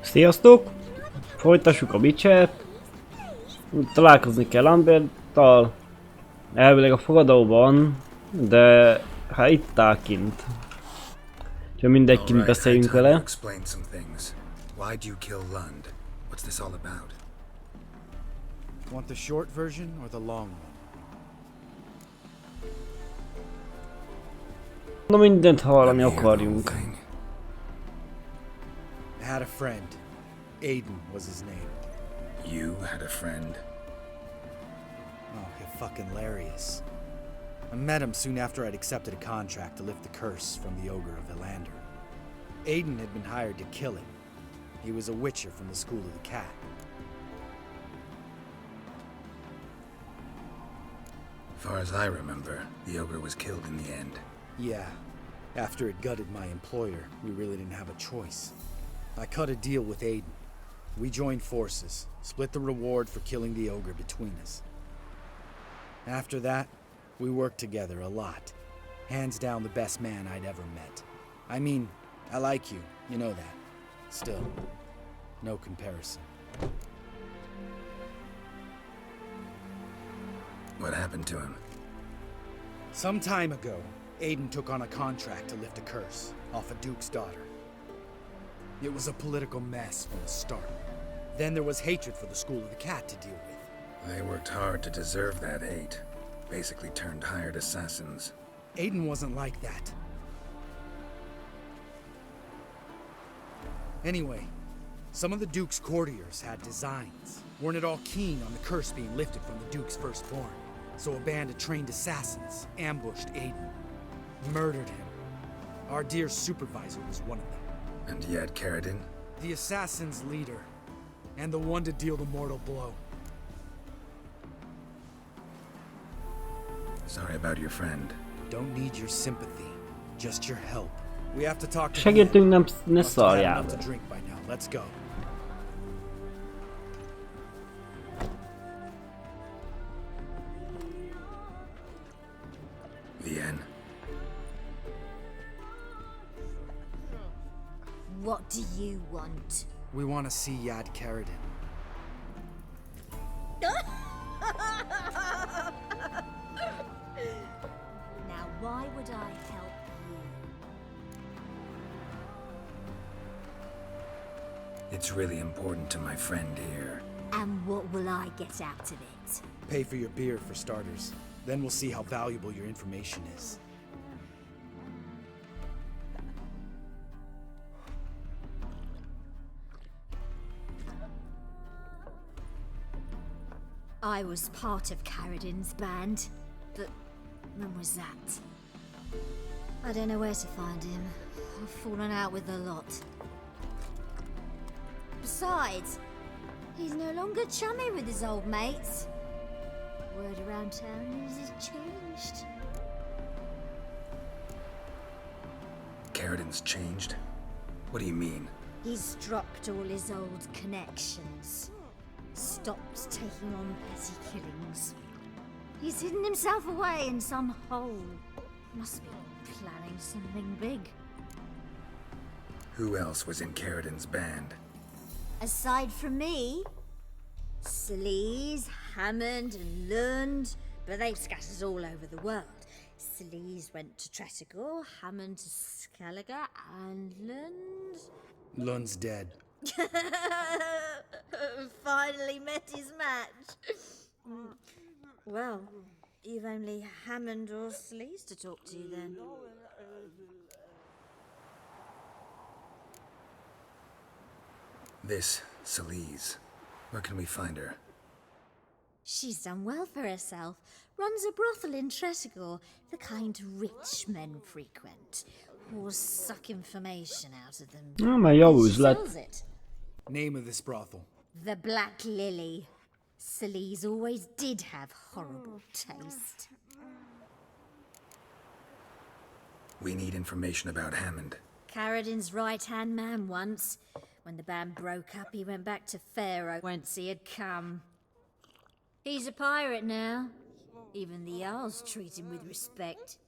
Sziasztok! Folytassuk a Witcher-t. Találkozni kell Lamberttal. Elvileg a fogadóban, de hát itt áll kint. Úgyhogy mindegy, kint beszéljünk vele. Why'd you kill Lund? What's this all about? Want the short version or the long one? Na mindent hallani akarjunk. I had a friend. Aiden was his name. You had a friend? Oh, you're fucking hilarious. I met him soon after I'd accepted a contract to lift the curse from the ogre of Elander. Aiden had been hired to kill him. He was a witcher from the School of the Cat. Far as I remember, the ogre was killed in the end. Yeah. After it gutted my employer, we really didn't have a choice. I cut a deal with Aiden. We joined forces, split the reward for killing the ogre between us. After that, we worked together a lot. Hands down the best man I'd ever met. I mean, I like you, you know that. Still, no comparison. What happened to him? Some time ago, Aiden took on a contract to lift a curse off a duke's daughter. It was a political mess from the start. Then there was hatred for the School of the Cat to deal with. They worked hard to deserve that hate. Basically turned hired assassins. Aiden wasn't like that. Anyway, some of the Duke's courtiers had designs. Weren't at all keen on the curse being lifted from the Duke's firstborn. So a band of trained assassins ambushed Aiden. Murdered him. Our dear supervisor was one of them. And yet Caradin? The assassin's leader. And the one to deal the mortal blow. Sorry about your friend. Don't need your sympathy. Just your help. We have to talk to Segítünk, ne Must have had szarjál. enough to drink by now. Let's go. Vienne. What do you want? We want to see Yad Caradin. Now, why would I help you? It's really important to my friend here. And what will I get out of it? Pay for your beer, for starters. Then we'll see how valuable your information is. I was part of Caradin's band, but when was that? I don't know where to find him. I've fallen out with a lot. Besides, he's no longer chummy with his old mates. Word around town is he's changed. Caradin's changed? What do you mean? He's dropped all his old connections. Stopped taking on petty killings. He's hidden himself away in some hole. Must be planning something big. Who else was in Caradin's band? Aside from me, Skellige, Hammond and Lund, but they've scattered all over the world. Skellige went to Tretogor, Hammond to Skellige, and Lund... Lund's dead. Finally met his match. Well, you've only Hammond or Skellige to talk to then. This Skellige. Where can we find her? She's done well for herself. Runs a brothel in Tretogor, the kind rich men frequent. Or suck information out of them. Na, mert jó She üzlet. sells it. Name of this brothel. The Black Lily. Skellige always did have horrible taste. We need information about Hammond. Caradin's right-hand man once. When the band broke up, he went back to Pharaoh whence he had come. He's a pirate now. Even the Jarls treat him with respect.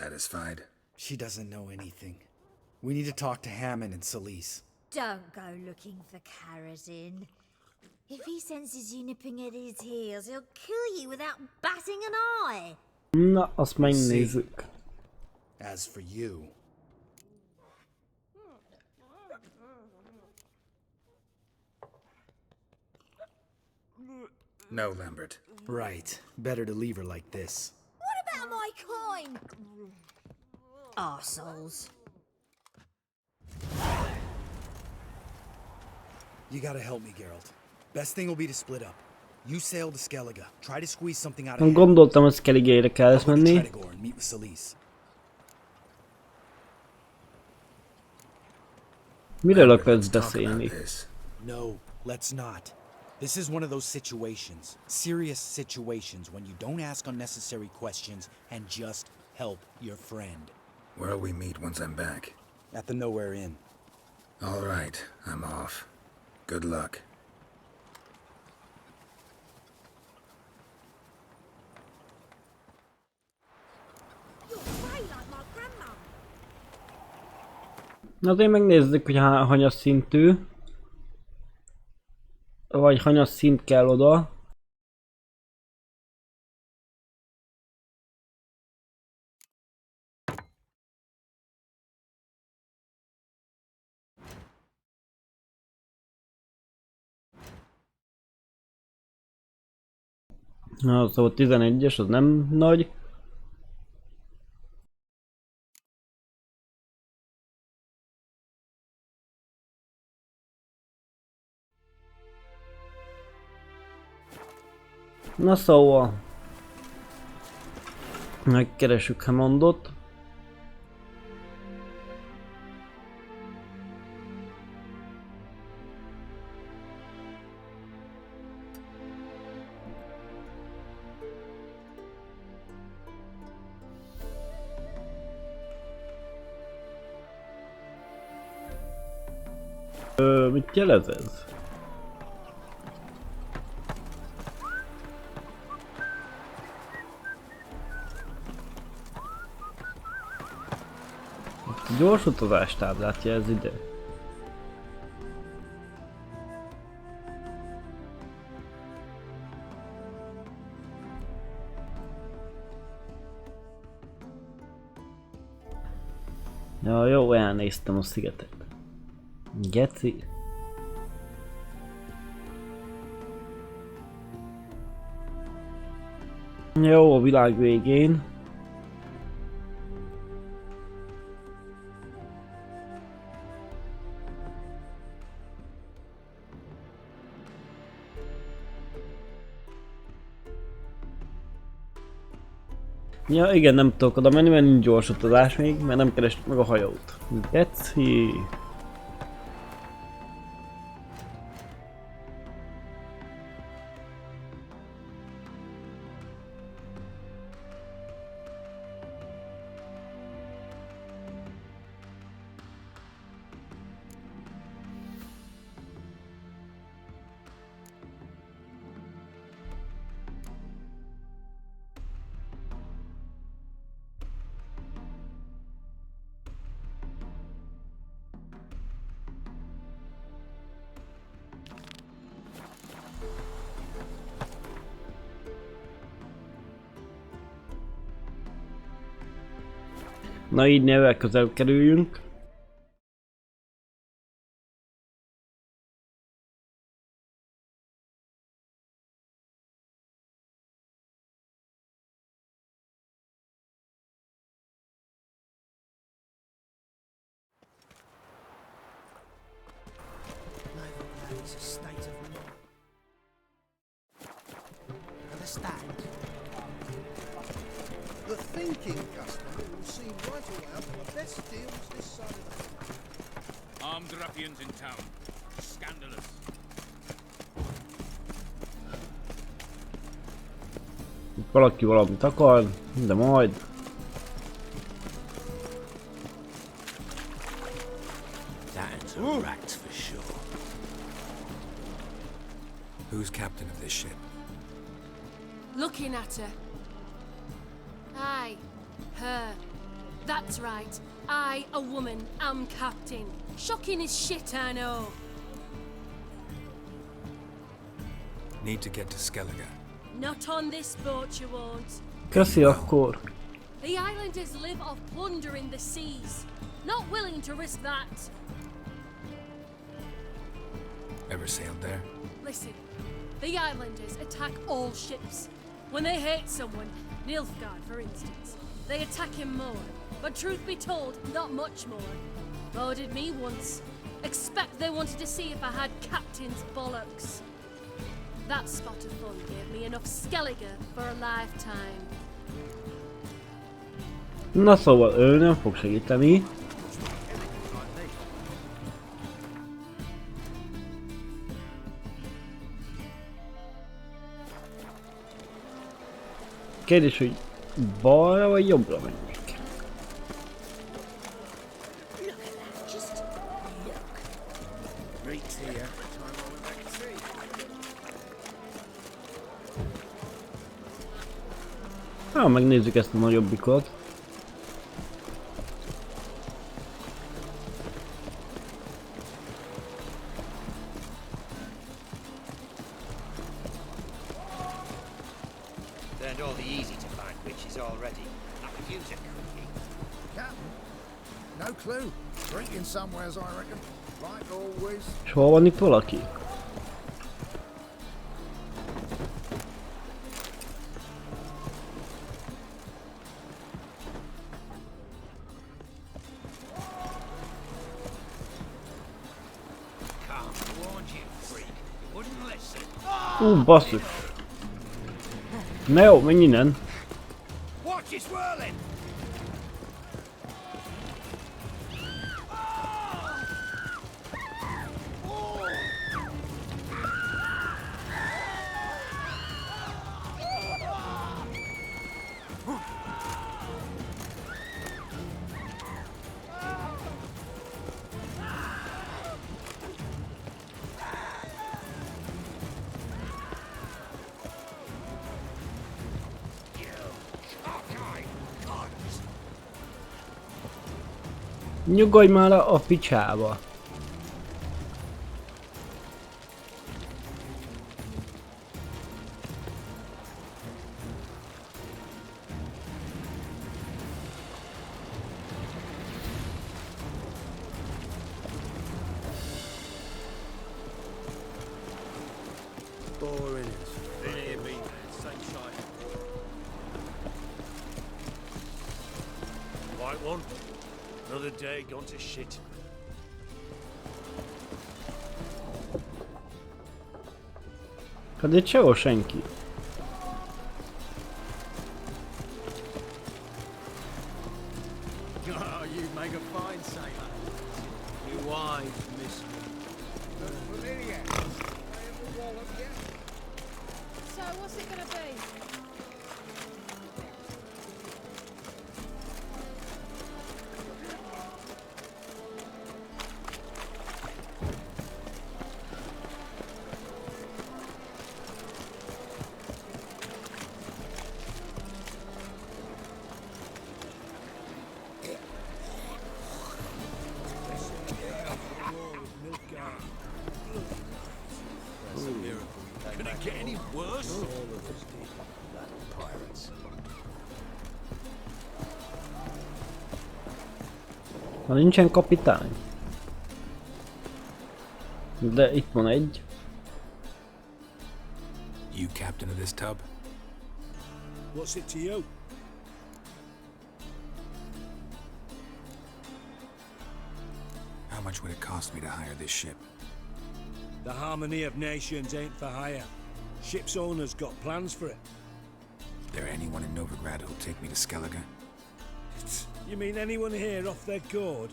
Satisfied? She doesn't know anything. We need to talk to Hammond and Skellige. Don't go looking for Karazin. If he senses you nipping at his heels, he'll kill you without batting an eye. Na, azt megnézzük. As for you... No, Lambert. Right. Better to leave her like this. What about my coin? Arseholes. You gotta help me, Geralt. Best thing will be to split up. You sail to Skellige. Try to squeeze something out of him. Gondoltam, hogy Skellige-re kell menni. And meet with Skellige. Miről akarsz beszélni? No, let's not. This is one of those situations, serious situations, when you don't ask unnecessary questions and just help your friend. Where'll we meet once I'm back? At the Nowhere Inn. All right, I'm off. Good luck. You're way like my grandma. Na azért megnézzük, hogy hanyas szintű. Vagy hanyas szint kell oda. Na, szóval 11-es, az nem nagy. Na szóval, megkeressük Hammondot. Mit jelez ez? Gyors utazás táblát jelz ide. Ja, jó, elnéztem a szigetet. Geci. Jó, a világ végén. Ja igen, nem tudok oda menni, mert nincs gyors utazás még, mert nem kerestük meg a hajót. Geci. Na így nével közel kerüljünk. The thinking customer will see right around the best deals this side of the... Armed ruffians in town. Scandalous. Valaki valamit akar, de majd. That's a rat for sure. Who's captain of this ship? Looking at her. Aye, her. That's right. I, a woman, am captain. Shocking as shit, I know. Need to get to Skellige. Not on this boat, you won't. Köszi akkor. The islanders live off plunder in the seas. Not willing to risk that. Ever sailed there? Listen, the islanders attack all ships. When they hate someone, Nilfgaard for instance, they attack him more. But truth be told, not much more. Boarded me once. Expect they wanted to see if I had captain's bollocks. That spot of fun gave me enough Skellige for a lifetime. Na szóval ő nem fog segíteni. Kérdés, hogy balra vagy jobbra menjek? Hát megnézzük ezt a nagyobbikot. Turned all the easy to find witches already. I could use a cookie. Captain? No clue. Drinking somewheres, I reckon. Like always. És hol van itt valaki? Basszus. Na jó, menj innen. Watch it swirling! Nyugodj már a picsába. Boring. Been here, been there, same side. Right one. Another day gone to shit. Hát itt sehol senki. Oh, you make a fine sailor. Your wife, miss me. So, what's it gonna be? Can it get any worse? Ha nincsen kapitány. De itt van egy. You captain of this tub? What's it to you? How much would it cost me to hire this ship? The harmony of nations ain't for hire. Ship's owner's got plans for it. There anyone in Novigrad who'll take me to Skellige? You mean anyone here off their gourd?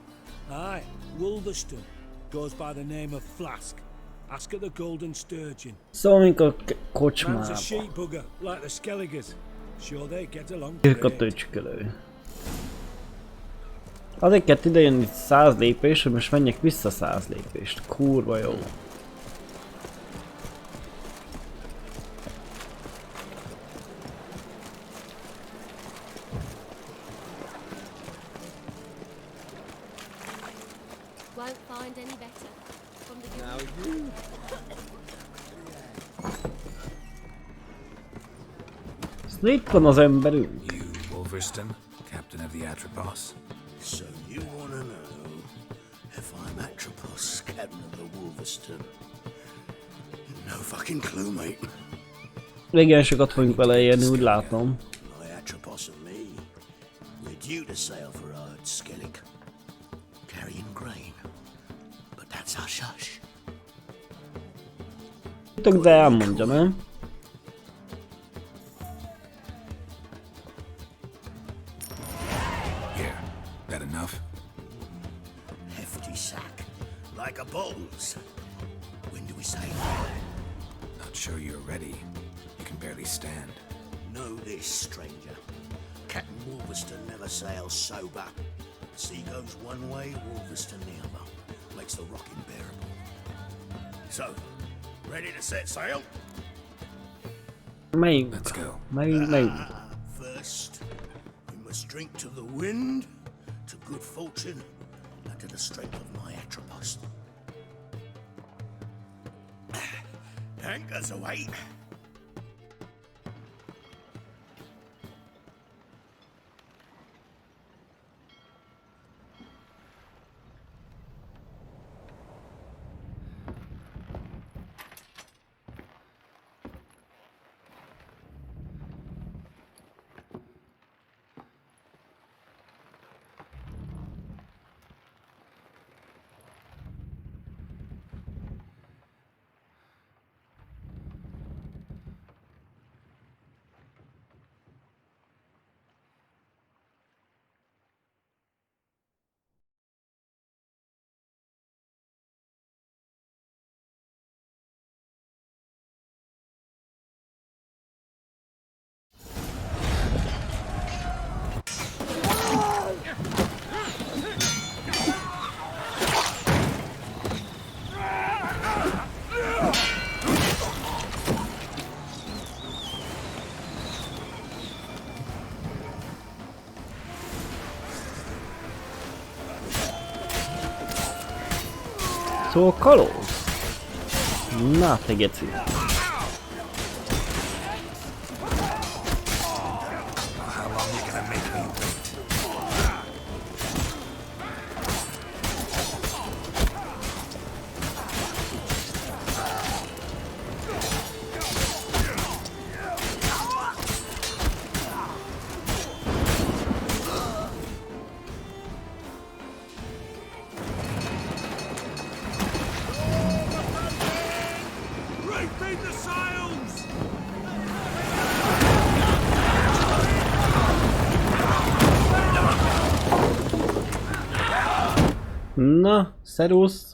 Aye, Wolverston. Goes by the name of Flask. Ask at the Golden Sturgeon. Szóval mint a Man's a kocsmába. sheep bugger, like the Skelligers. Sure they get along Irka great. tőcskölő. Azért kellett idejönni 100 lépés, hogy most menjek vissza 100 lépést. Kurva jó. find any better. From the Now you. Itt van az emberünk. You, Wolverston, captain of the Atropos? So you wanna know if I'm Atropos, captain of the Wolverston? No fucking clue, mate. Igen, sokat fogunk vele érni, úgy látom. My Atropos and me, we're due to sail for Skellige, carrying grain. But that's hush-hush. De elmondja, nem? Here, that enough? Hefty sack, like a bull's. When do we sail? Not sure you're ready. You can barely stand. Know this, stranger. Captain Wolverston never sails sober. Sea goes one way, Wolverston the other. Makes the rock unbearable. So, ready to set sail? Melyik? Let's go. Melyik? First, we must drink to the wind, to good fortune, and to the strength of my Atropos. Anchors away. Szóval kalóz? Na te geci. How long you gonna make me wait? Na, szerusz.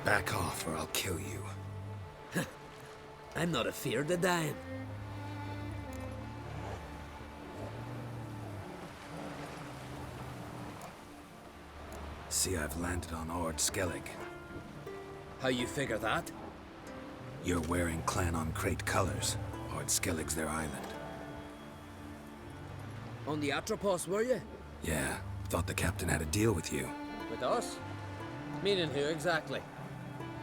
Back off or I'll kill you. I'm not afeard of dying. See, I've landed on Skellige. How you figure that? You're wearing Clan on Crate colors. Skellige's their island. On the Atropos, were you? Yeah, thought the captain had a deal with you. With us? Meaning who exactly?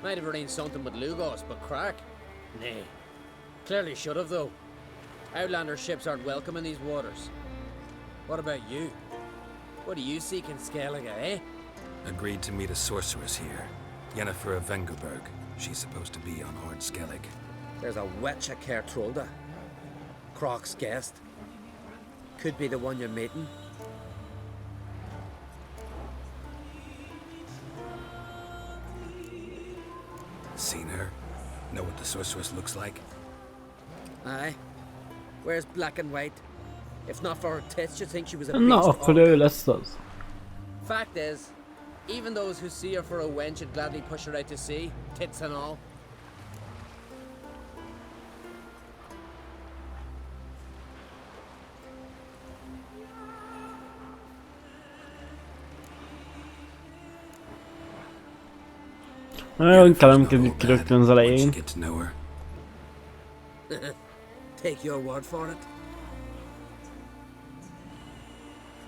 Might have arranged something with Lugos, but crack? Nay. Clearly should have, though. Outlander ships aren't welcome in these waters. What about you? What do you seek in Skellige, eh? Agreed to meet a sorceress here. Yennefer of Vengerberg. She's supposed to be on Skellige. There's a witch at Kertrolda. Croc's guest. Could be the one you're meeting. Know what the sorceress looks like? Aye. Where's black and white? If not for her tits, you'd think she was a Na, beast. akkor ő lesz az. Fact is, even those who see her for a wench would gladly push her out to sea, tits and all. Nagyon inkább nem kezdjük ki rögtön az Once elején. you get to know her. Take your word for it.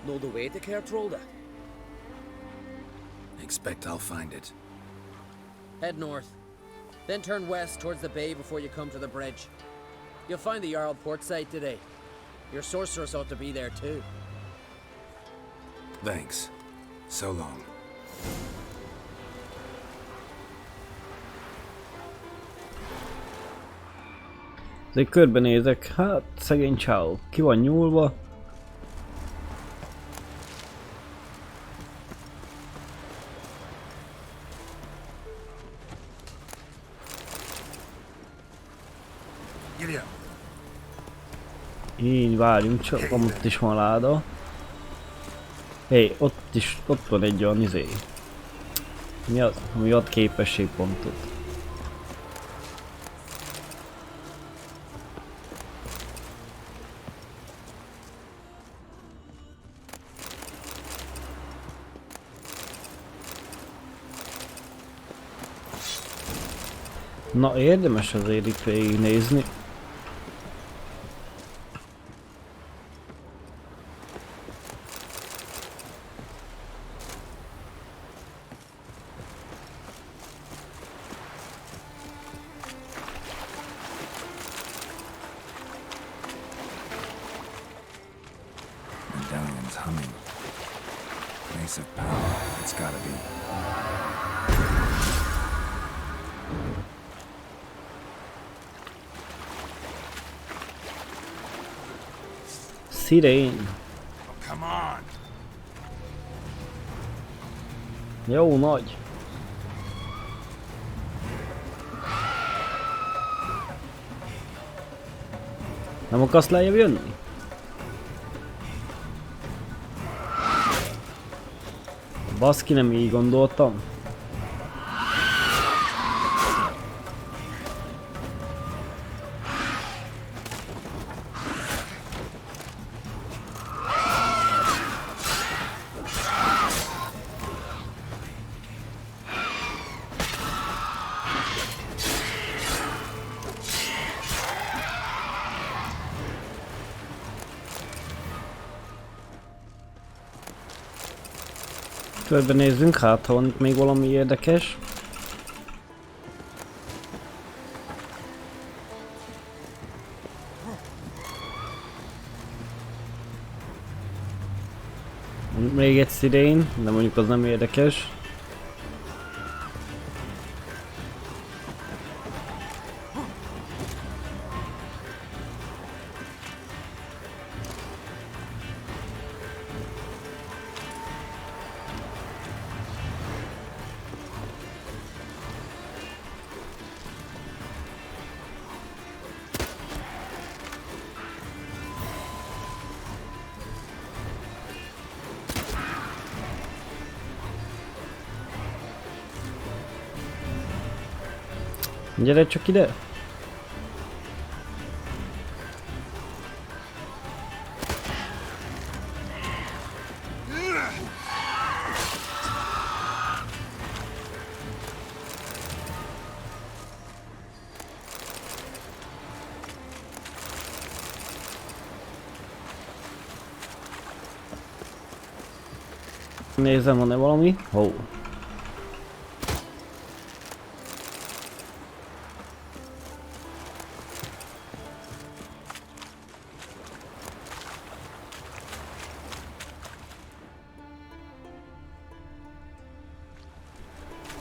Know the way to Kertrolda? Expect I'll find it. Head north. Then turn west towards the bay before you come to the bridge. You'll find the Jarl port site today. Your sorceress ought to be there too. Thanks. So long. Azért körbenézek, hát szegény csáó, ki van nyúlva. Giddy up. Így várjunk, csak ott is van láda. Hé, ott van egy olyan izé. Mi az, ami ad képességpontot. Na, érdemes azért itt végignézni. Medallion's humming. Place of power. It's gotta be. Szirén. Come on. Jó nagy. Nem akarsz lejjebb jönni? Baszki, nem így gondoltam. Körbenézzünk, hát ha van itt még valami érdekes. Még egy szirén, de mondjuk az nem érdekes. Gyere csak ide! Nézem, van-e valami? Ó.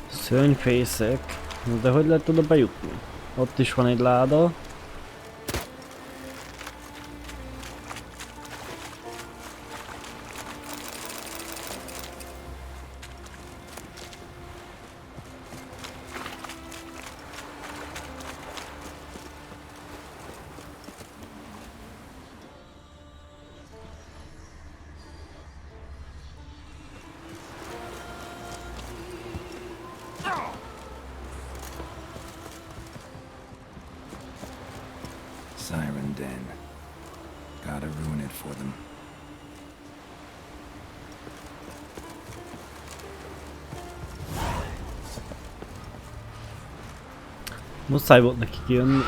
Szörnyfészek. De hogy lehet oda bejutni? Ott is van egy láda. gotta ruin it for them. Muszáj volt neki kijönni.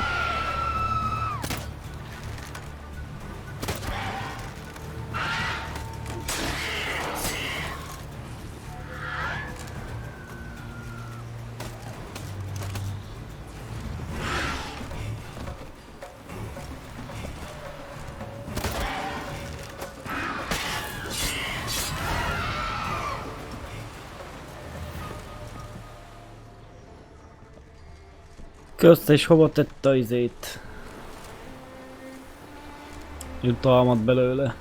Közte is hova tette a izét? Jutalmat belőle.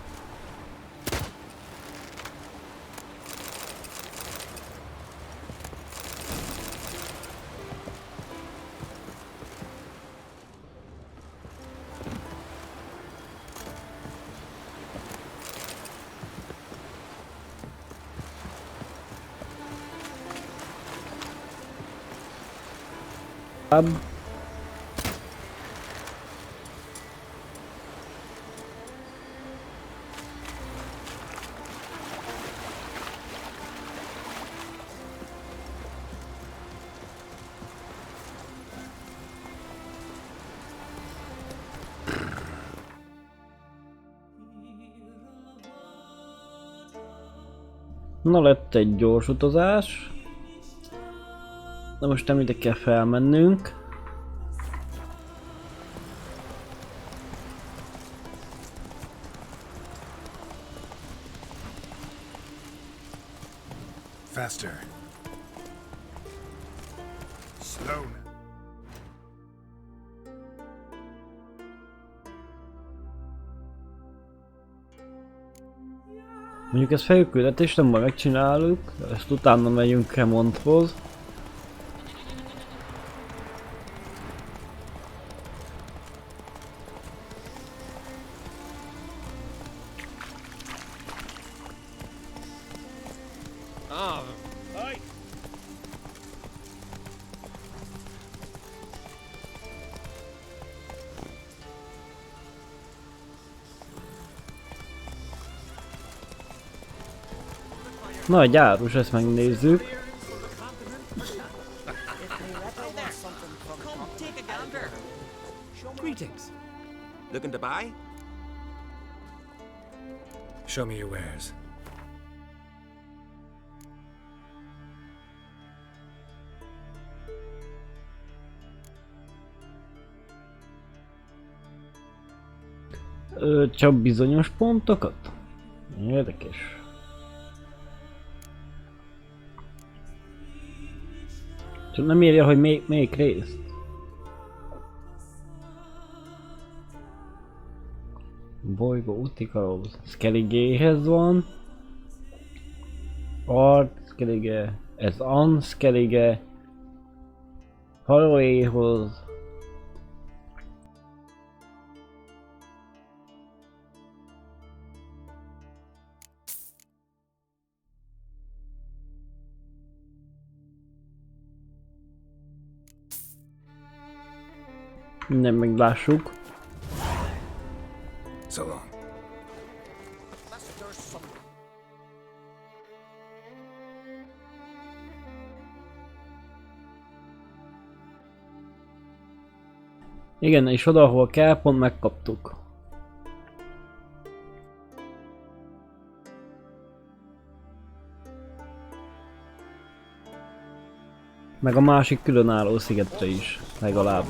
Na, lett egy gyors utazás. Na most nem ide kell felmennünk. Faster. Slow. Mondjuk ez felküldetés, nem majd megcsináljuk, ezt utána megyünk Remonthoz. Na, egy árus, ezt megnézzük. Greetings. Looking to buy? Show me your wares. Csak bizonyos pontokat? Érdekes. Csak nem írja, hogy melyik részt. Bolygó útikalóz. Skelligéhez van. Art, Skellige. Ez An, Skellige. Haróéhoz. Nem meglássuk. So long. Igen, és oda, ahol kell, pont megkaptuk. Meg a másik különálló szigetre is, legalább.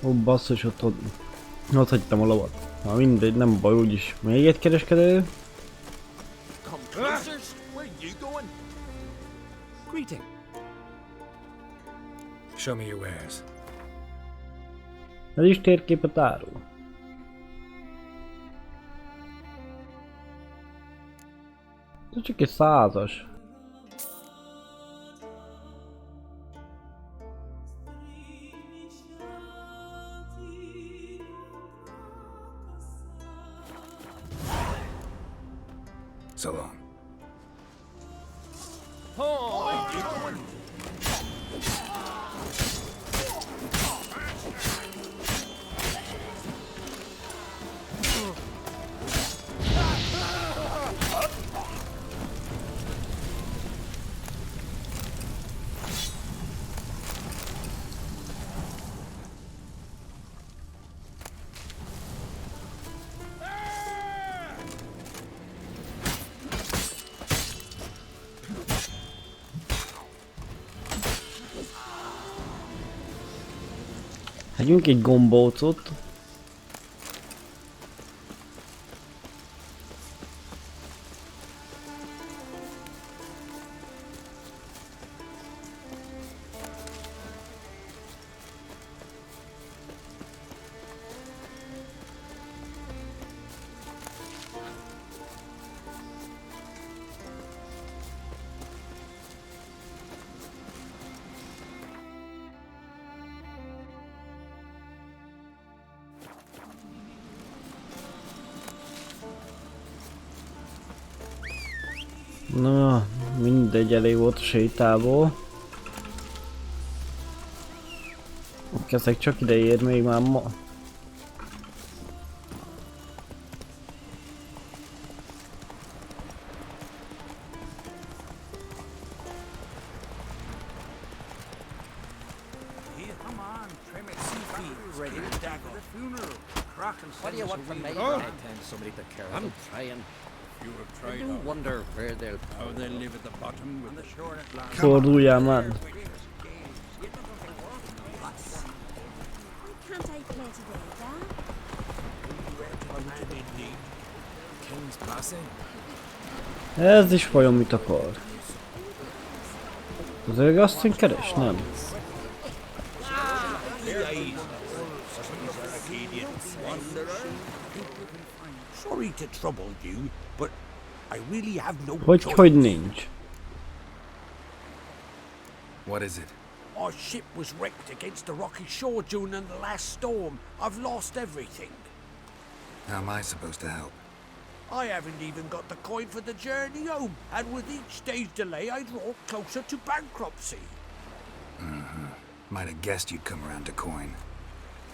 Ó, basszus, ott hagytam a lovat. Na mindegy, nem baj, úgyis. Még egy kereskedő. Greeting. Show me your wares. Ez is térképet árul. Ez csak egy 100-as. So long. Tegyünk egy gombócot. Na, mindegy, elég volt a sétából. Ezek csak ide ér még már ma. What do you want from me? I tend somebody to care. I'm trying. You have I tried do out wonder where they'll how they live at the bottom with the shore at last. Forduljál már. Can't I play today, Dad? King's passing. Ez is vajon mit akar? Az öreg asszony keres? Nem. Sorry to trouble you, but I really have no Hogy choice. nincs. What is it? Our ship was wrecked against the rocky shore during the last storm. I've lost everything. How am I supposed to help? I haven't even got the coin for the journey home, and with each day's delay, I draw closer to bankruptcy. Might have guessed you'd come around to coin.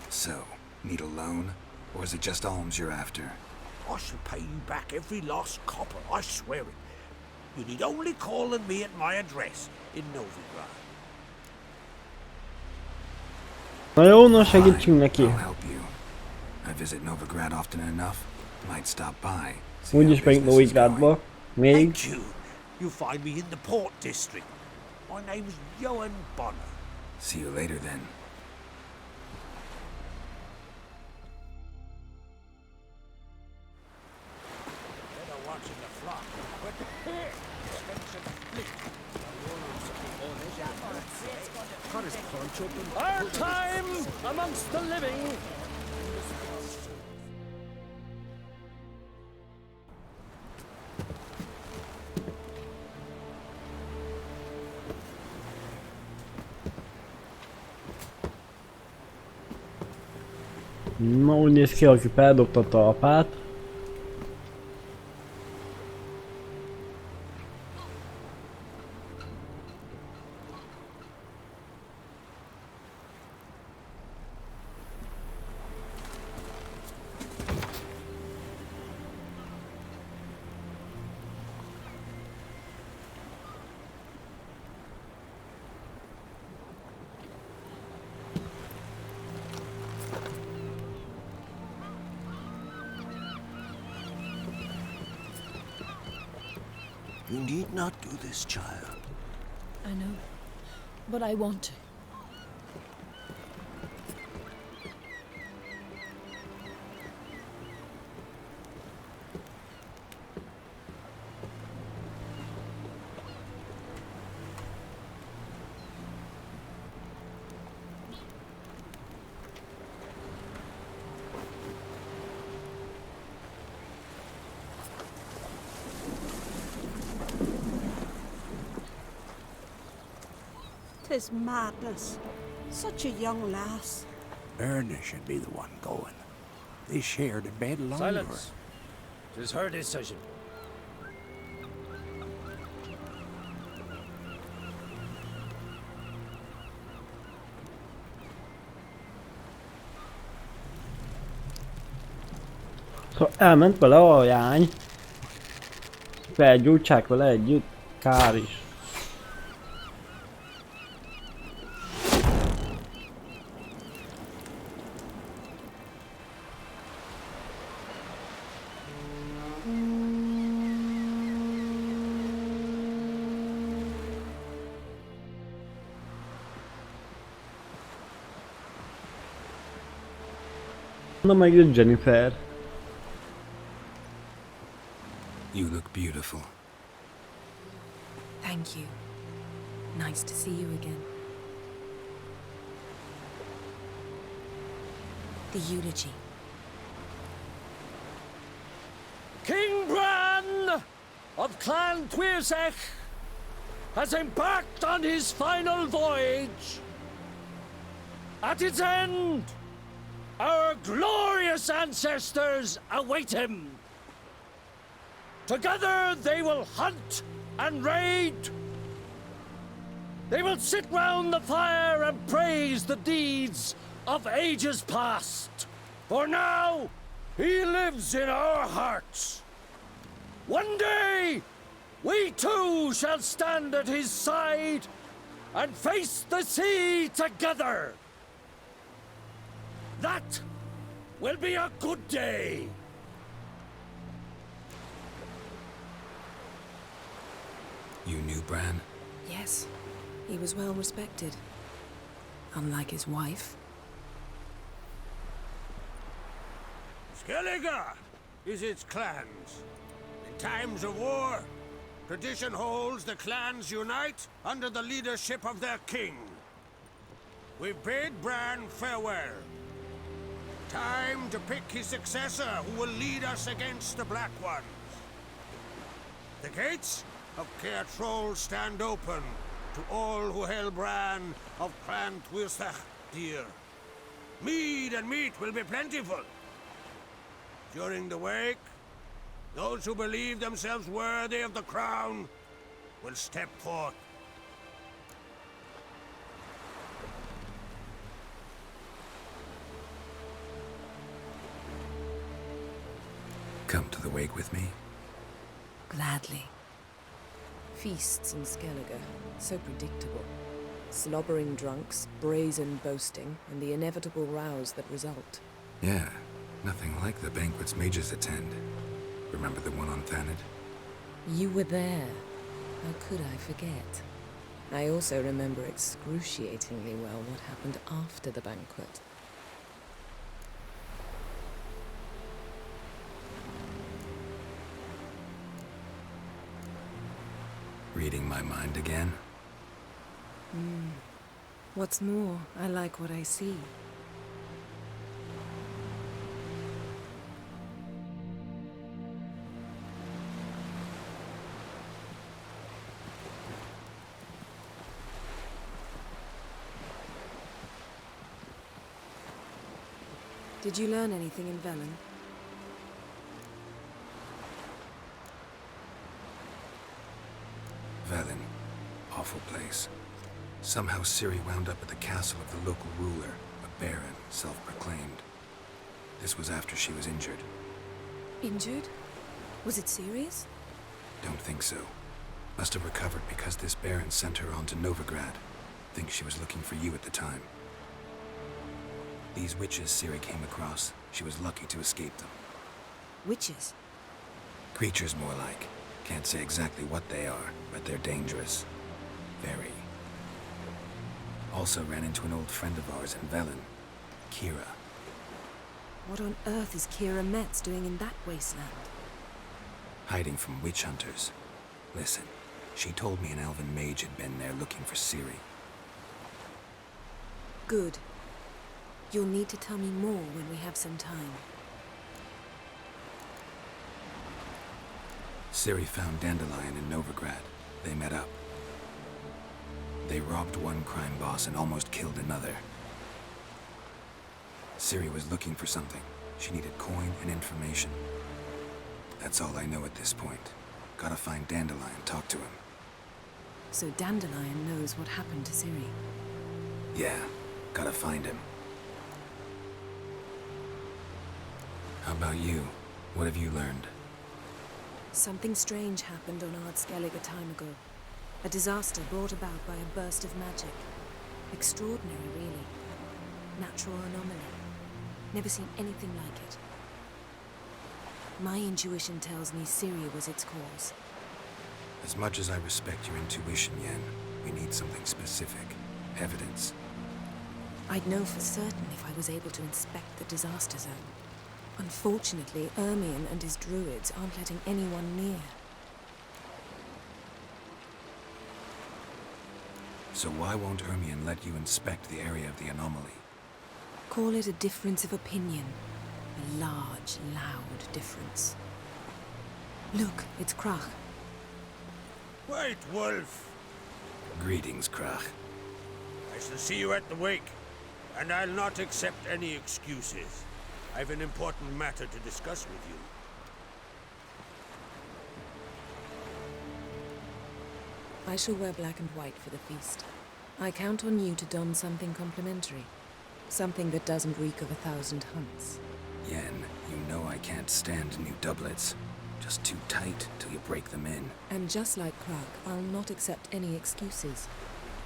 So, need a loan? Or is it just alms you're after? I shall pay you back every last copper, I swear it. You need only call on me at my address in Novigrad. Na jó, na segítsünk neki. I'll help you. I visit Novigrad often enough. Might stop by. See how Úgyis megyünk business is going. Novigradba. Még. Thank you. You'll find me in the Port District. My name's Johan Bonner. See you later then. Our time amongst the living. Na, úgy néz ki, aki feldobta a talpát. You need not do this, child. I know, but I want to. Tis madness. Such a young lass. Erna should be the one going. They shared a bed longer. Silence. It is her decision. Szóval elment vele a jány. Felgyújtsák vele együtt. Kár is. Na megjött Jennifer. You look beautiful. Thank you. Nice to see you again. The eulogy. King Bran of Clan Twirsech has embarked on his final voyage. At its end, our glorious ancestors await him. Together they will hunt and raid. They will sit round the fire and praise the deeds of ages past. For now, he lives in our hearts. One day, we too shall stand at his side and face the sea together. That will be a good day. You knew Bran? Yes, he was well respected. Unlike his wife. Skellige is its clans. In times of war, tradition holds the clans unite under the leadership of their king. We bid Bran farewell. Time to pick his successor who will lead us against the Black Ones. The gates of Caer Troll stand open to all who held Bran of Clan Twirsech dear. Mead and meat will be plentiful. During the wake, those who believe themselves worthy of the crown will step forth. Come to the wake with me? Gladly. Feasts in Skellige, so predictable. Slobbering drunks, brazen boasting, and the inevitable rows that result. Yeah, nothing like the banquets mages attend. Remember the one on Thanedd? You were there. How could I forget? I also remember excruciatingly well what happened after the banquet. Reading my mind again? What's more, I like what I see. Did you learn anything in Velen? Velen. Awful place. Somehow Ciri wound up at the castle of the local ruler, a baron, self-proclaimed. This was after she was injured. Injured? Was it serious? Don't think so. Must have recovered because this baron sent her on to Novigrad. Think she was looking for you at the time. These witches Ciri came across, she was lucky to escape them. Witches? Creatures more like. Can't say exactly what they are, but they're dangerous. Very. Also ran into an old friend of ours in Velen, Kira. What on earth is Kira Metz doing in that wasteland? Hiding from witch hunters. Listen, she told me an elven mage had been there looking for Ciri. Good. You'll need to tell me more when we have some time. Ciri found Dandelion in Novigrad. They met up. They robbed one crime boss and almost killed another. Ciri was looking for something. She needed coin and information. That's all I know at this point. Gotta find Dandelion, talk to him. So Dandelion knows what happened to Ciri. Yeah, gotta find him. How about you? What have you learned? Something strange happened on Ard Skellige a time ago. A disaster brought about by a burst of magic. Extraordinary, really. Natural anomaly. Never seen anything like it. My intuition tells me Ciri was its cause. As much as I respect your intuition, Yen, we need something specific. Evidence. I'd know for certain if I was able to inspect the disaster zone. Unfortunately, Ermion and his druids aren't letting anyone near. So why won't Ermion let you inspect the area of the anomaly? Call it a difference of opinion. A large, loud difference. Look, it's Krach. White Wolf! Greetings, Krach. I shall see you at the wake, and I'll not accept any excuses. I've an important matter to discuss with you. I shall wear black and white for the feast. I count on you to don something complimentary. Something that doesn't reek of 1,000 hunts. Yen, you know I can't stand new doublets. Just too tight till you break them in. And just like Krach, I'll not accept any excuses.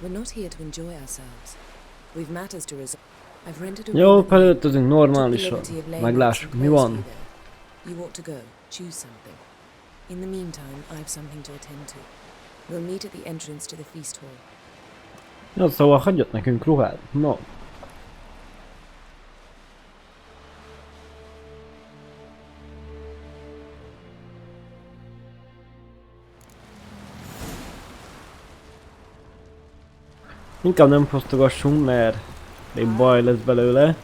We're not here to enjoy ourselves. We've matters to resolve. I've rented a Jó, felöltözünk normálisan. Meglássuk, mi van. You ought to go. Choose something. In the meantime, I've something to attend to. We'll meet at the entrance to the feast hall. Jó, szóval hagyjat nekünk ruhát. No. Inkább nem fosztogassunk, mert még baj lesz belőle.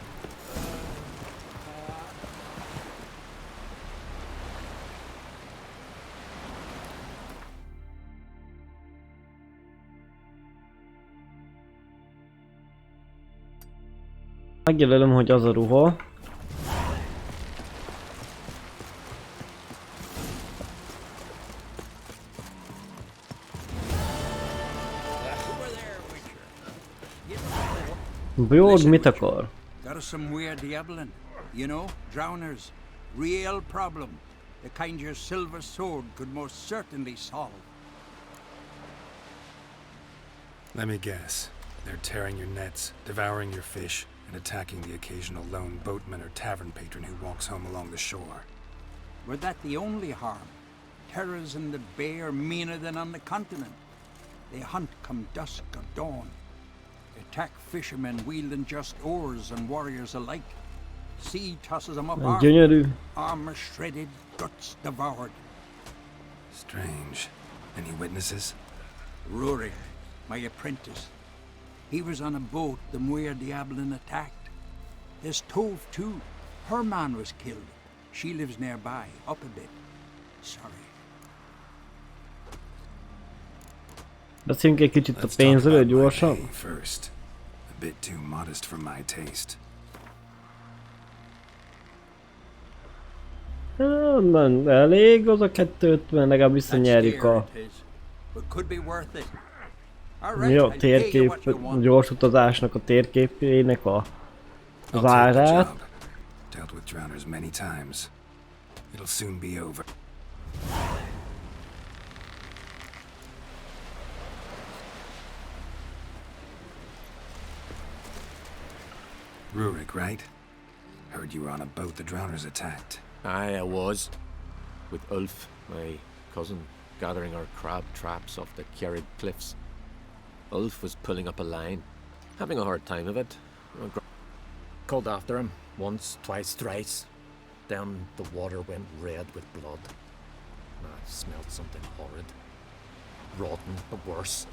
Megjelölöm, hogy az a ruha. Björg mit akar? Got some weird diablin. You know, drowners. Real problem. The kind your silver sword could most certainly solve. Let me guess. They're tearing your nets, devouring your fish, and attacking the occasional lone boatman or tavern patron who walks home along the shore. Were that the only harm? Terrors in the bay are meaner than on the continent. They hunt come dusk or dawn. Attack fishermen wielding just oars and warriors alike. Sea tosses them up Gyönyörű. armor shredded, guts devoured. Strange. Any witnesses? Rory, my apprentice. He was on a boat the Muir Diablin attacked. There's Tove too. Her man was killed. She lives nearby, up a bit. Sorry. Beszéljünk egy kicsit a pénzről gyorsan. First. A bit too modest for my taste. Nem, elég az a 250, legalább visszanyerjük a... Mi a térkép, gyors utazásnak a térképének az árát. Dealt with drowners many times. It'll soon be over. Rurik, right? Heard you were on a boat the drowners attacked. Aye, I was. With Ulf, my cousin, gathering our crab traps off the Kjerrid cliffs. Ulf was pulling up a line, having a hard time of it. Called after him, once, twice, thrice. Then the water went red with blood. I smelled something horrid. Rotten, but worse.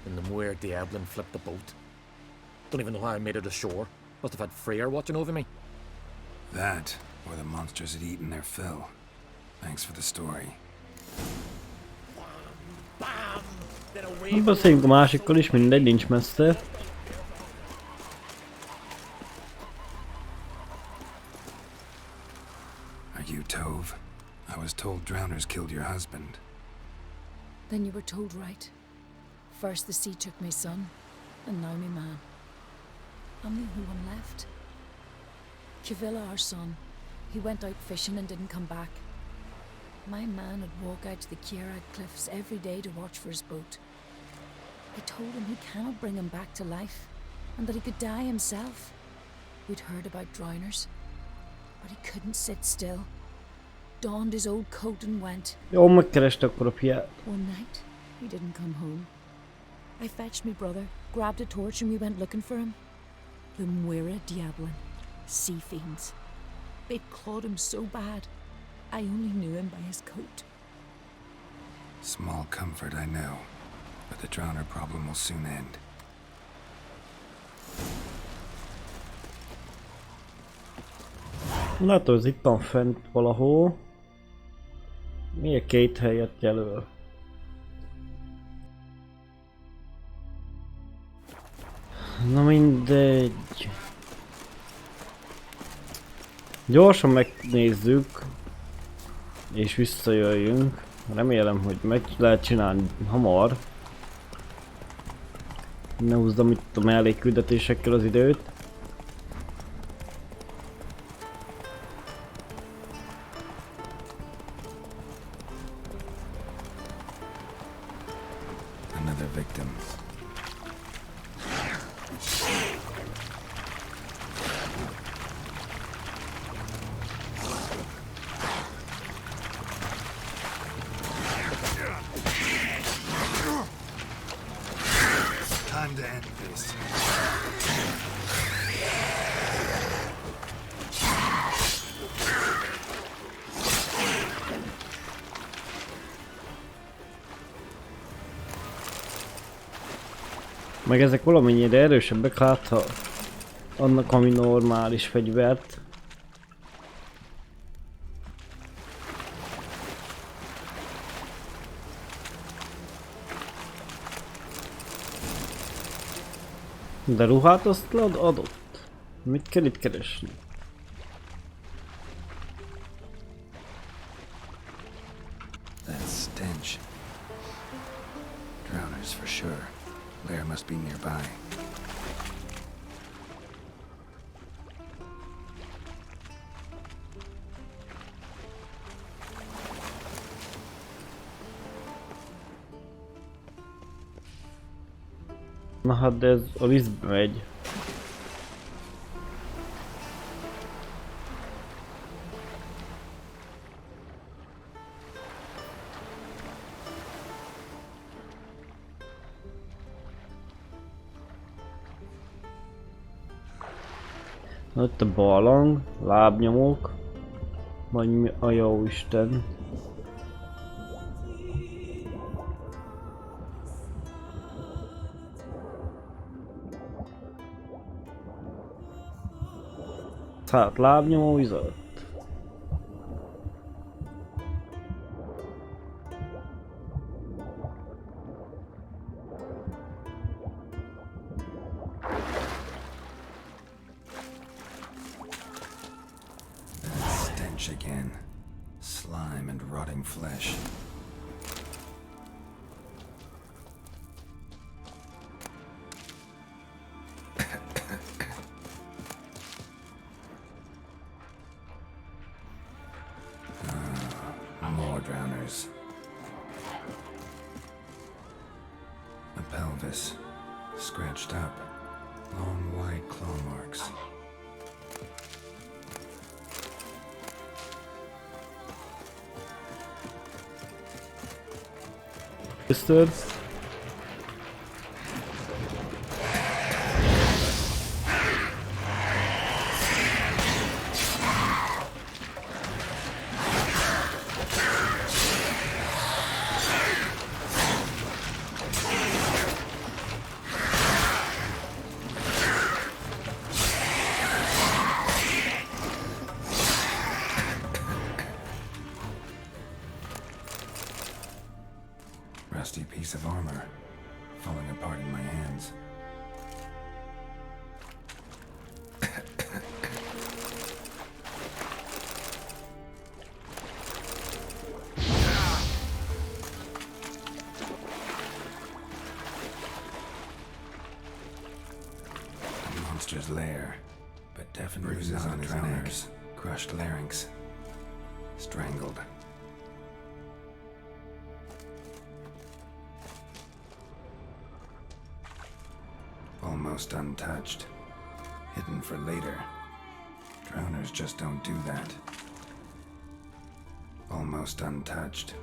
Then the Muir Diablin flipped the boat. Don't even know how I made it ashore. Must have had Freyr watching over me. That, or the monsters had eaten their fill. Thanks for the story. Beszéljünk a másikkal is, mindegy, nincs messze. Are you Tove? I was told drowners killed your husband. Then you were told right. First the sea took my son, and now my man. I'm the only one left. Kivilla, our son, he went out fishing and didn't come back. My man would walk out to the Kjerrid cliffs every day to watch for his boat. I told him he cannot bring him back to life, and that he could die himself. We'd heard about drowners, but he couldn't sit still. Donned his old coat and went. Jó, megkereste akkor a fiát. One night, he didn't come home. I fetched my brother, grabbed a torch, and we went looking for him. The Muira Diablin, sea fiends. They'd clawed him so bad, I only knew him by his coat. Small comfort, I know, but the drowner problem will soon end. Látod, ez itt van fent valahol. Miért két helyet jelöl? Na mindegy. Gyorsan megnézzük. És visszajöjjünk. Remélem, hogy meg lehet csinálni hamar. Ne húzzam itt a mellékküldetésekkel az időt. Another victim. Time to end this. Meg ezek valamennyire erősebbek, hát ha annak ami normális fegyvert. De ruhát azt adott. Mit kell itt keresni? That stench. Drowners for sure. Lair must be nearby. Na hát de ez a vízbe megy. Ott a barlang, lábnyomok, vagy mi a jó Isten. Hát lábnyomó vizet. Stench again. Slime and rotting flesh. More drowners. A pelvis. Scratched up. Long wide claw marks. Twisted. Rusty piece of armor, falling apart in my hands. A monster's lair, but definitely bruises on his drowners, crushed larynx, strangled. Almost untouched. Hidden for later. Drowners just don't do that. Almost untouched.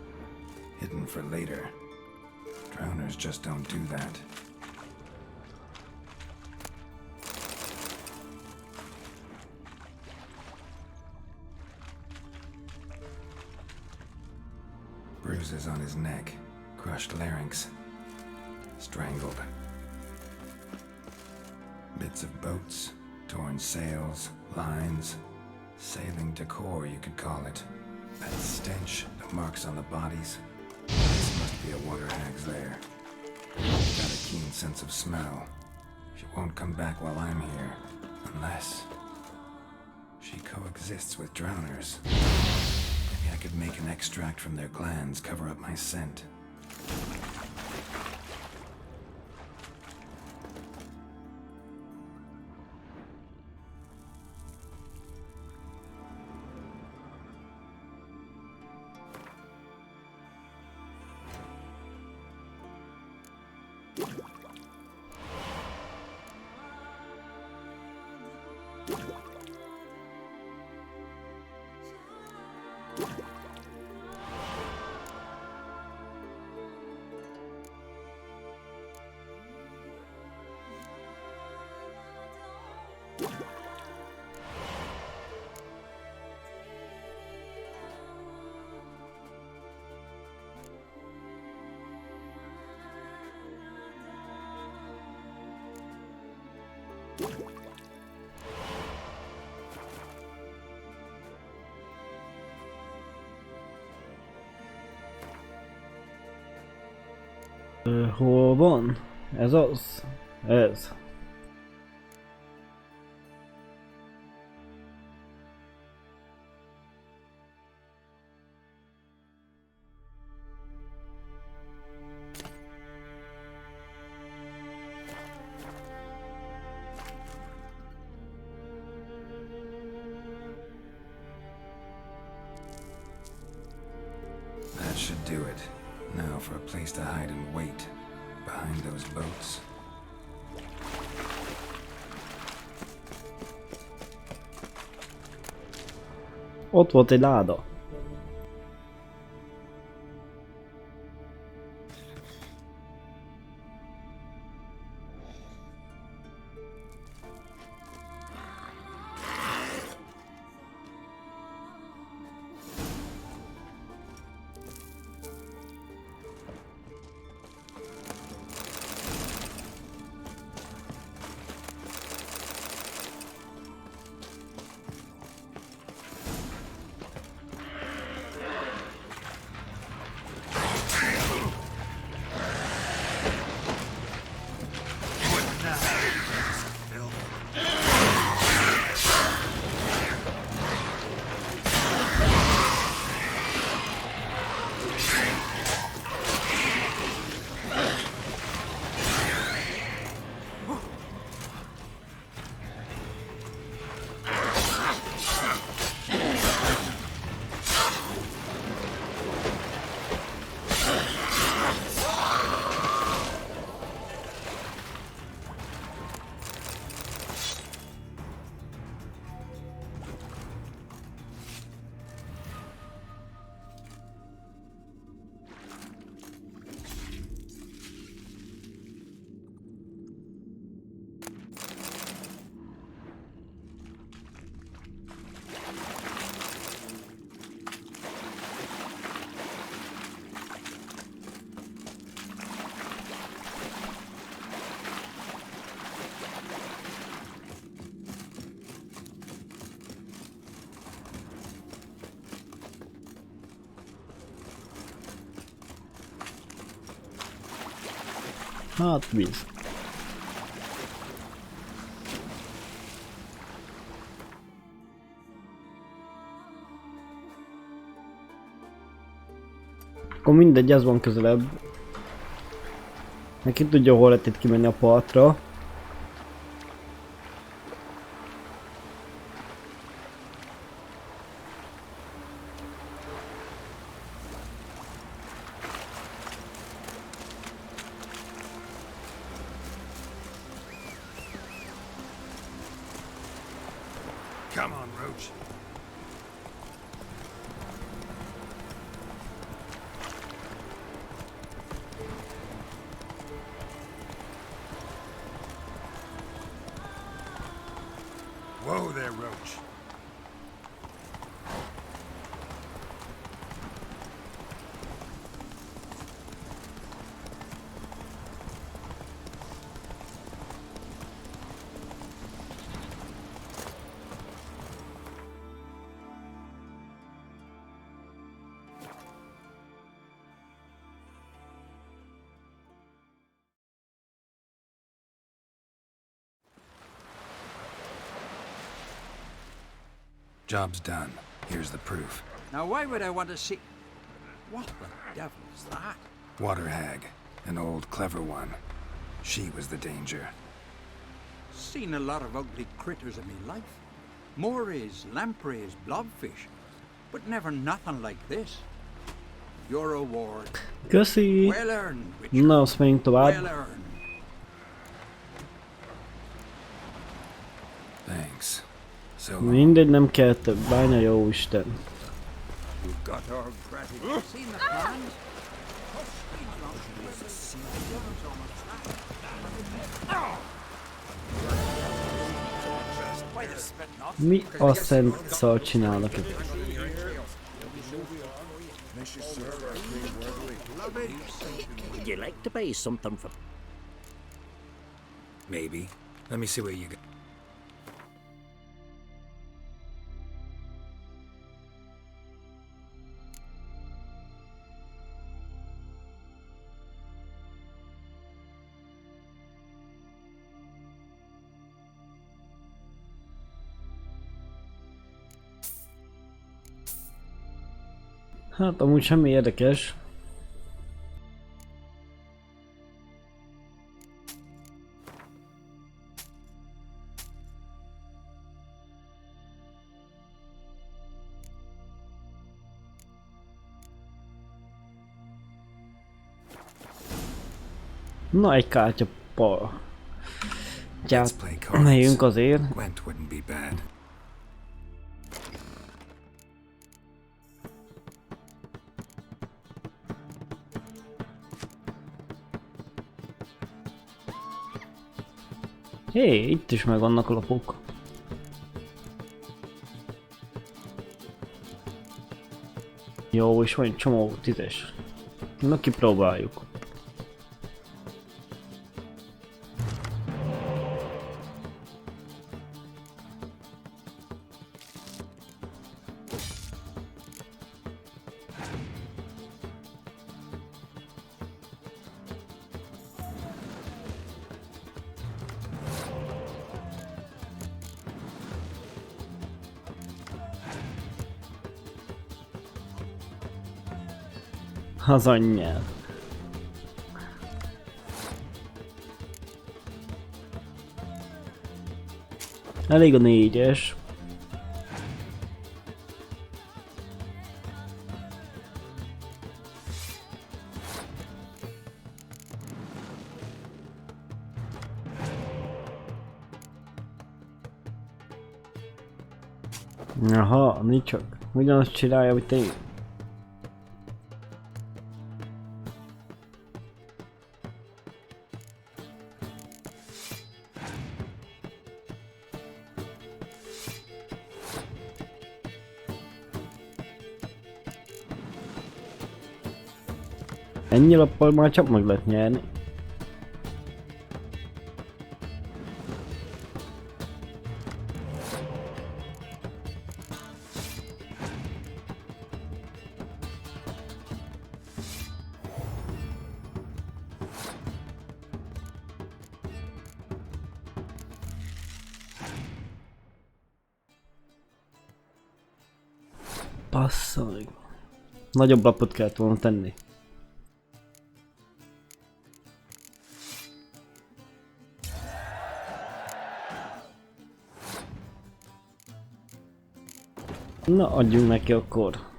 Hidden for later. Drowners just don't do that. Bruises on his neck, crushed larynx, strangled. Bits of boats, torn sails, lines, sailing decor you could call it. That stench, the marks on the bodies. This must be a water hag's lair. Got a keen sense of smell. She won't come back while I'm here, unless she coexists with drowners. Maybe I could make an extract from their glands cover up my scent. Hol van? Ez az? Ez. That should do it. Now for a place to hide and wait. Behind those boats. Ott volt egy láda. Hát víz. Akkor mindegy, ez van közelebb. Neki tudja, hol lehet itt kimenni a partra. Come on, Roach. Whoa there, Roach. Job's done. Here's the proof. Now, why would I want to see... What the devil's that? Water hag. An old, clever one. She was the danger. Seen a lot of ugly critters in me life. Morays, lampreys, blobfish. But never nothing like this. Your reward. Köszi! Well earned, Witcher. Na, azt menjünk tovább. Well earned. Thanks. So long. Mindegy, nem kell több bánya, jó Isten. You've got our gratitude. Seen the plans? Mi a szent szar csinálnak itt? Would you like to buy something for... Maybe. Let me see what you got. Hát amúgy semmi érdekes. Na, egy kártya pa. Let's play cards. Megyünk azért. Gwent wouldn't be bad. Hé, itt is megvannak a lapok. Jó, és van egy csomó 10-es. Na, kipróbáljuk. Az anyját. Elég a 4-es. Aha, nincs csak. Ugyanazt csinálja, mint én. Ennyi lappal már csak meg lehet nyerni. Bassza meg. Nagyobb lapot kellett volna tenni. Na, adjunk neki akkor.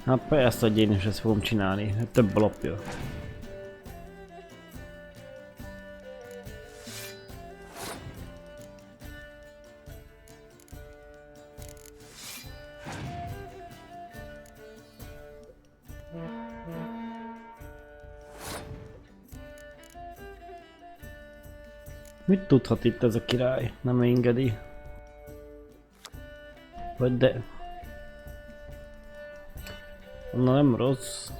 Hát persze, hogy én is ezt fogom csinálni, több a lapja. Mit tudhat itt ez a király? Nem engedi. Vagy de... Na nem rossz.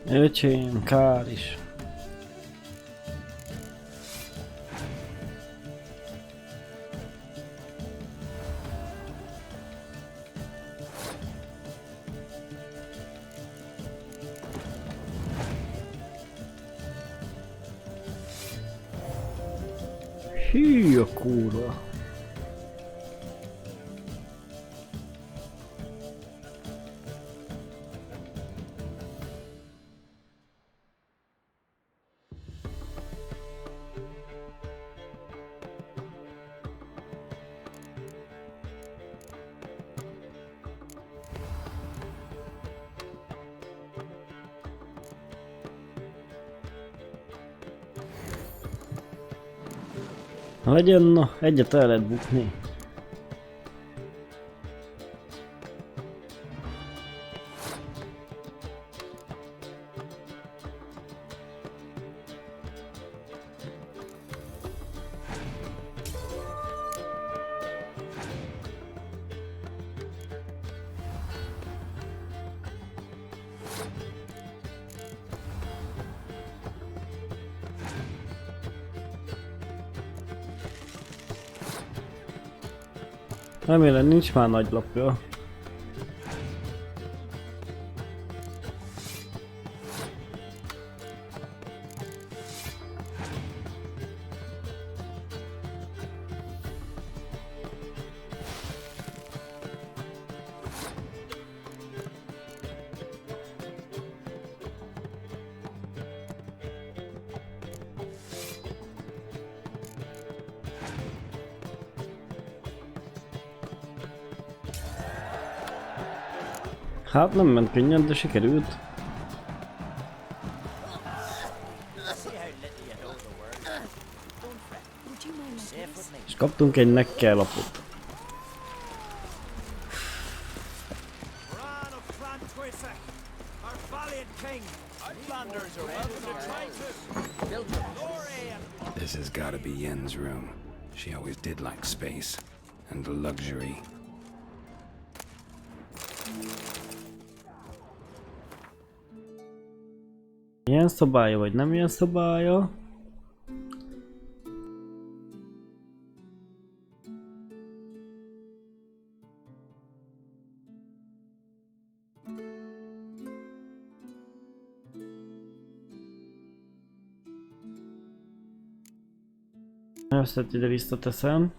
Öcsém, kár is. Hű, a kurva. Legyen, na, egyet el lehet bukni. Remélem nincs már nagy lapja. Hát nem ment könnyen, de sikerült. És kaptunk egy nekkel lapot. This has gotta be Yen's room. She always did like space and luxury. Ilyen szobája vagy nem ilyen szobája? Ezt ide visszateszem.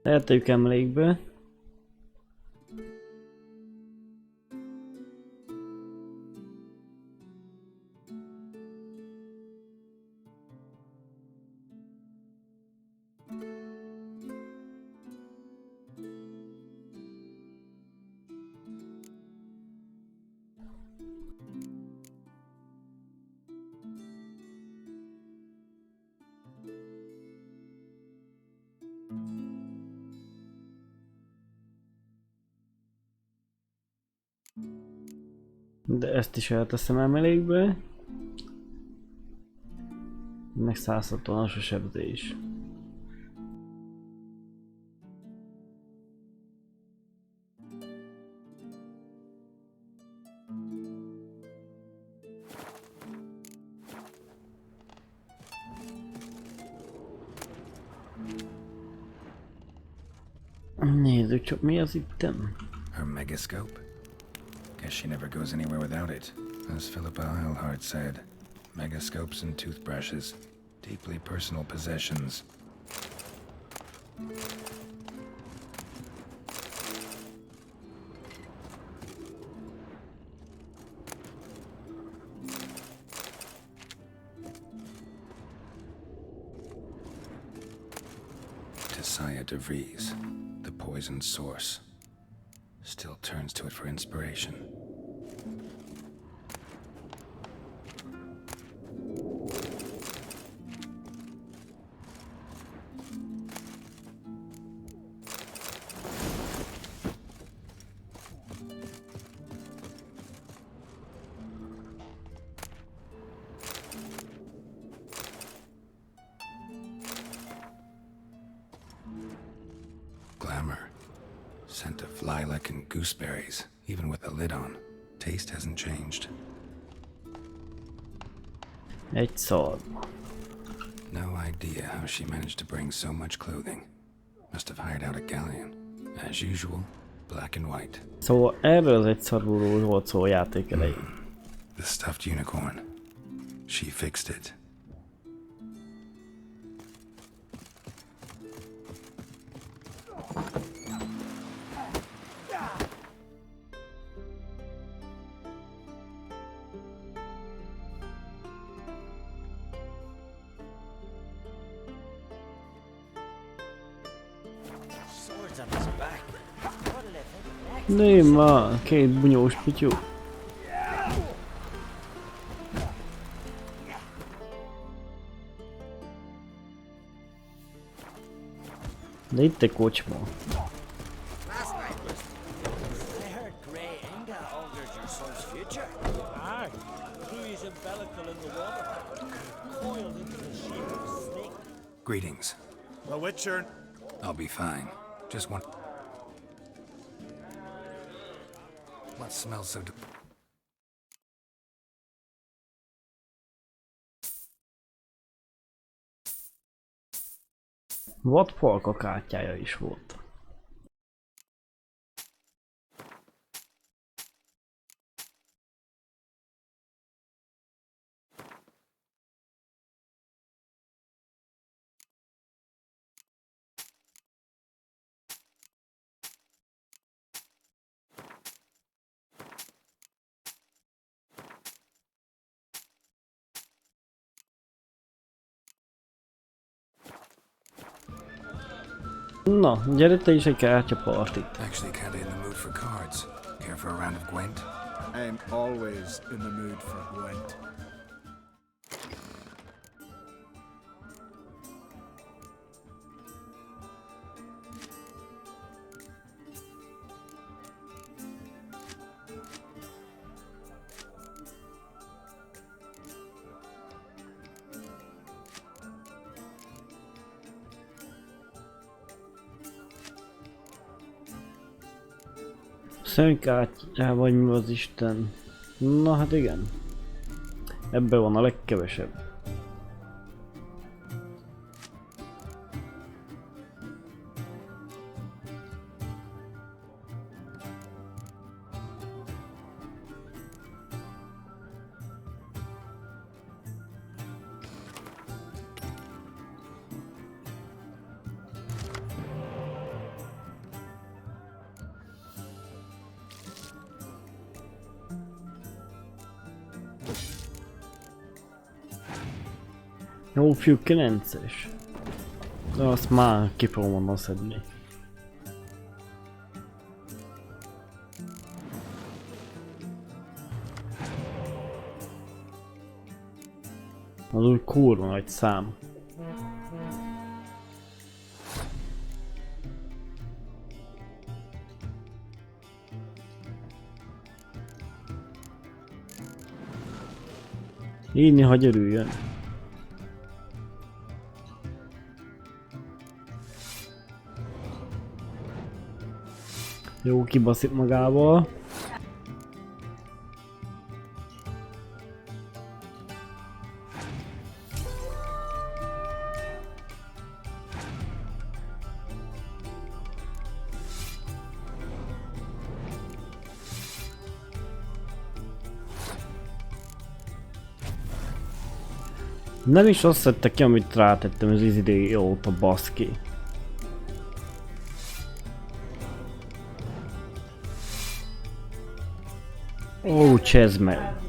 Eltegyük emlékbe. De ezt is elteszem emelékbe. Meg 160-as a sebzés. Nézzük csak mi az itten. Her megascope? Guess she never goes anywhere without it. As Philippa Eilhart said, megascopes and toothbrushes, deeply personal possessions. Josiah DeVries, the poisoned source, still turns to it for inspiration. Glamour. Scent of lilac and gooseberries, even with the lid on. Taste hasn't changed. Egy szar. No idea how she managed to bring so much clothing. Must have hired out a galleon. As usual, black and white. Szóval erről az egy szarúról volt szó a játék elején. The stuffed unicorn. She fixed it. Néma, két bunyós pityú. De itt egy kocsma. Greetings. The Witcher. I'll be fine. Just want... What smells so... Vadfalka kártyája is volt. Na, gyere te is egy kártyapartit. Actually kinda in the mood for cards. Care for a round of Gwent? I'm always in the mood for Gwent. Szemkártyá vagy mi az Isten? Na hát igen. Ebben van a legkevesebb. Jó fiú 9-es. De azt már ki fogom onnan szedni. Az úgy kurva nagy szám. Írni, hogy örüljön. Jó, kibaszik magával. Nem is azt szedte ki, amit rátettem az idei óta, baszki. Ó, csezd meg!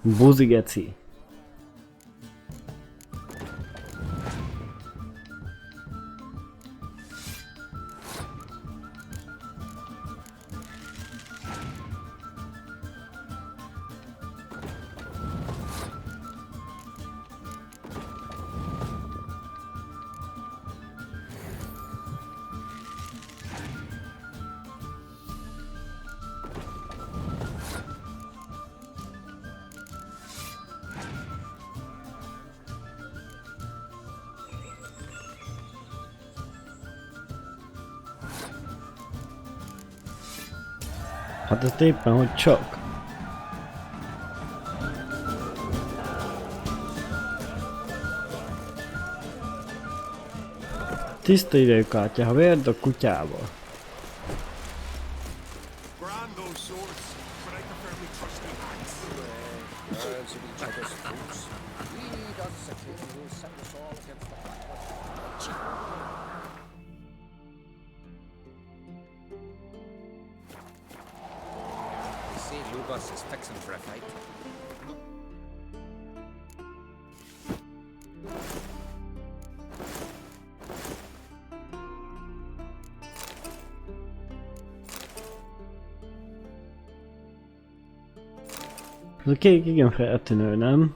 Buzigeci. Hát ez éppen, hogy csak. Tiszta időkártya, ha verd a kutyába. Lugos is fixing for a fight. Ez a kék igen feltűnő, nem?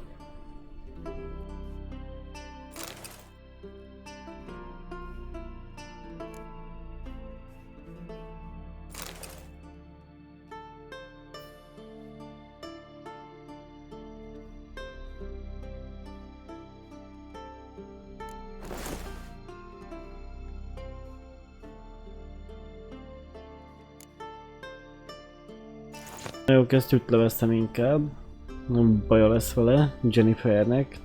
Jó, kesztyűt leveszem inkább. Nem baja lesz vele, Jennifernek.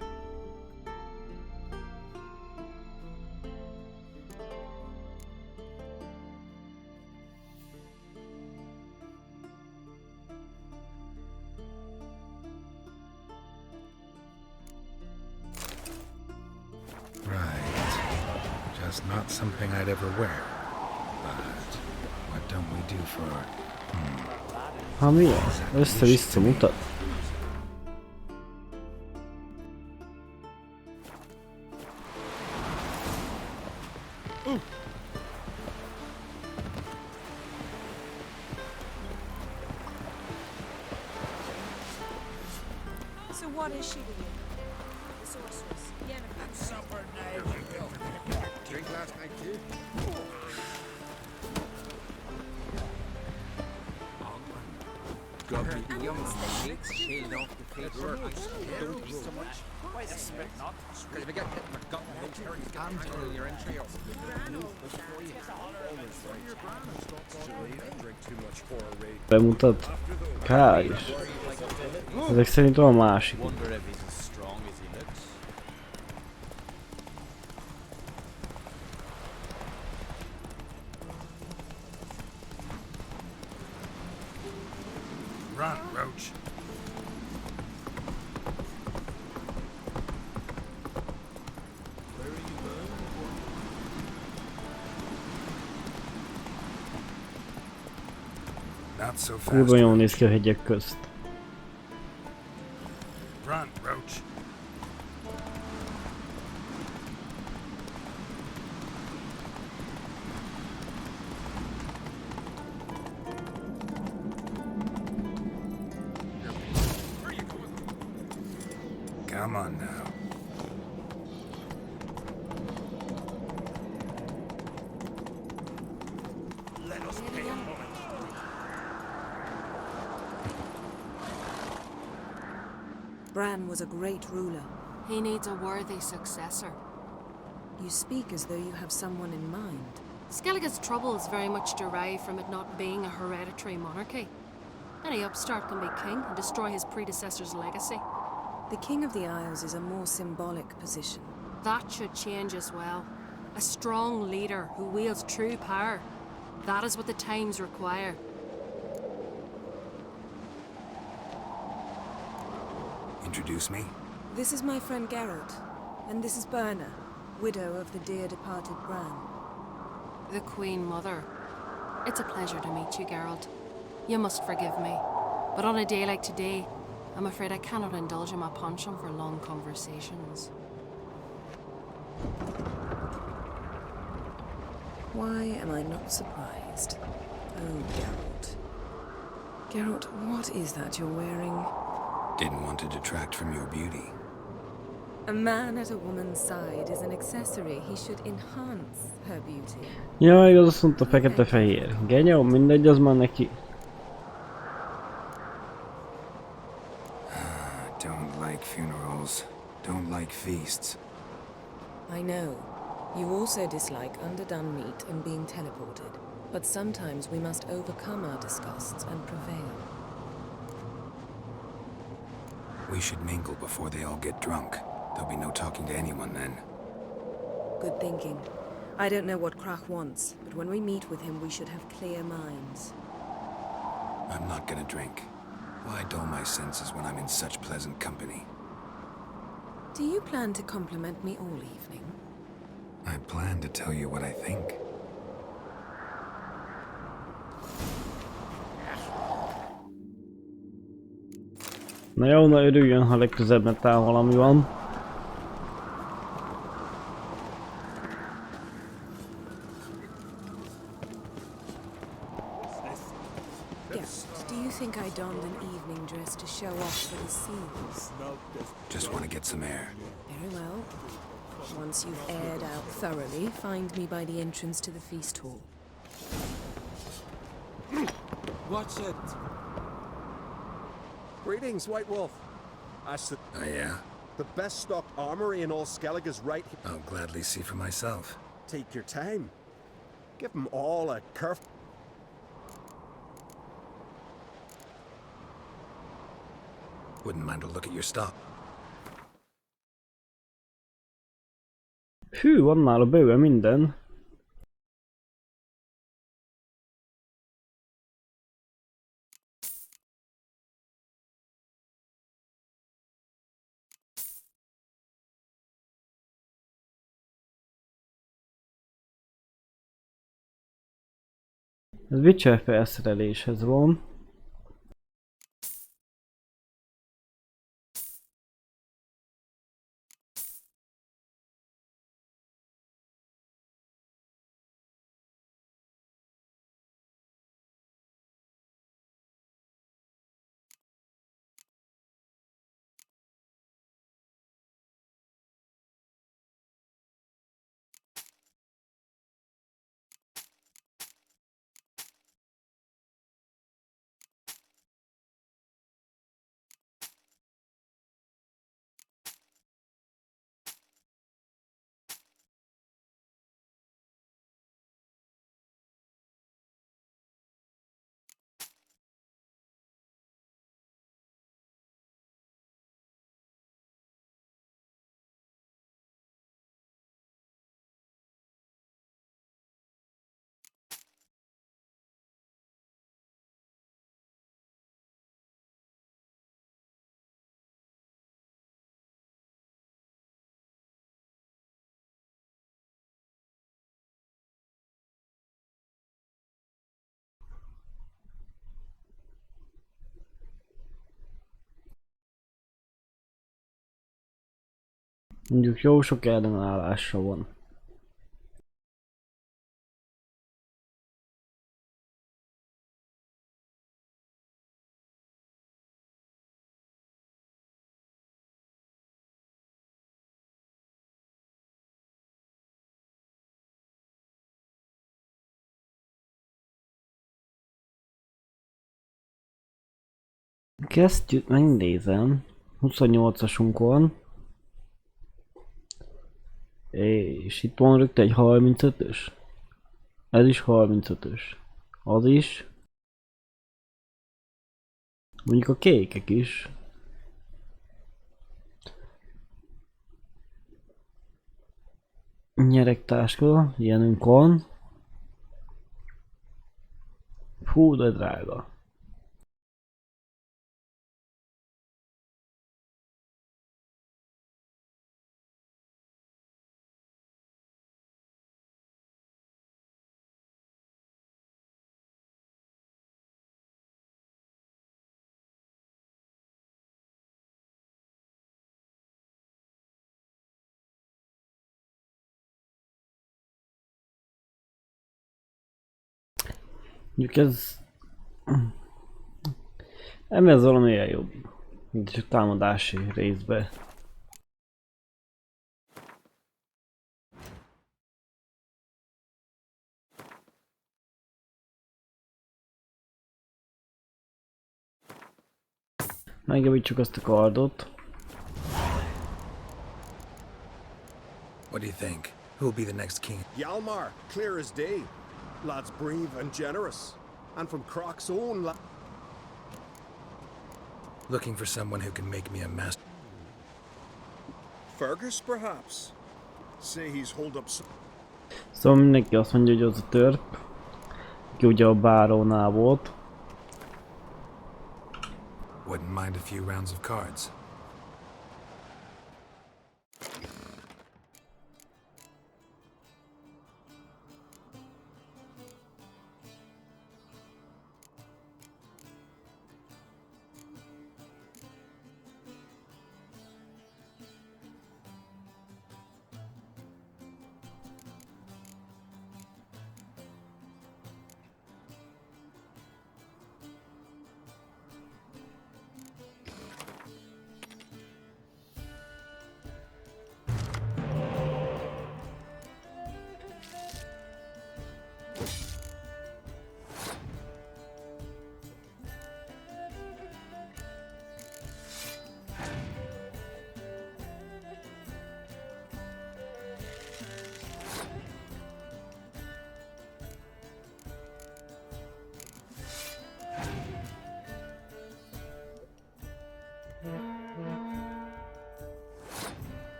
Right. Just not something I'd ever wear. But what don't we do for... Ha mi az? Össze-vissza mutat. So what is she to you? The sorceress. Yennefer. Drink last night too? Got me the young snakes shield off the face. Don't eat so much. Why I expect not? Because if I get hit in the gut, no carries get tangled in your entrails. Bemutat. Kár is. Ezek szerint van másik. Wonder if he's as strong as he looks. Run, Roach. Not so fast. Kurva jól néz ki a hegyek közt. Run, Roach. Come on now. Bran was a great ruler. He needs a worthy successor. You speak as though you have someone in mind. Skellige's troubles very much derive from it not being a hereditary monarchy. Any upstart can be king and destroy his predecessor's legacy. The King of the Isles is a more symbolic position. That should change as well. A strong leader who wields true power. That is what the times require. Introduce me. This is my friend Geralt, and this is Berna, widow of the dear departed Bran. The Queen Mother. It's a pleasure to meet you, Geralt. You must forgive me, but on a day like today, I'm afraid I cannot indulge in my penchant for long conversations. Why am I not surprised? Oh, Geralt. Geralt, what is that you're wearing? Didn't want to detract from your beauty. A man at a woman's side is an accessory. He should enhance her beauty. Ja, igaz, azt mondta fekete-fehér. Genyó, mindegy, az már neki. Don't like funerals. Don't like feasts. I know. You also dislike underdone meat and being teleported. But sometimes we must overcome our disgusts and prevail. We should mingle before they all get drunk. There'll be no talking to anyone then. Good thinking. I don't know what Krach wants, but when we meet with him, we should have clear minds. I'm not gonna drink. Why dull my senses when I'm in such pleasant company? Do you plan to compliment me all evening? I plan to tell you what I think. Na jó, na örüljön, ha legközelebb netán valami van. Geralt, do you think I donned an evening dress to show off for the seals? Just want to get some air. Very well. Once you've aired out thoroughly, find me by the entrance to the feast hall. Watch it! Greetings, White Wolf. Oh yeah? The best stocked armory in all Skellige is right here. I'll gladly see for myself. Take your time. Give them all a curve. Wouldn't mind a look at your stock. Hű, van nála bőven minden. Ez Witcher felszereléshez van. Mondjuk jó sok ellenállása van. Kezdjük, megnézem. 28-asunk van. És itt van rögtön egy 35-ös. Ez is 35-ös. Az is. Mondjuk a kékek is. Nyeregtáska, ilyenünk van. Fú, de drága. Mondjuk ez... Ez valami olyan jobb. Mint a támadási részbe. Megjavítsuk azt a kardot. What do you think? Who will be the next king? Yalmar, clear as day. Lad's brave and generous. And from Croc's own Looking for someone who can make me a master. Fergus, perhaps? Say he's holed up Szóval mindenki azt mondja, hogy az a törp, aki ugye a bárónál volt. Wouldn't mind a few rounds of cards.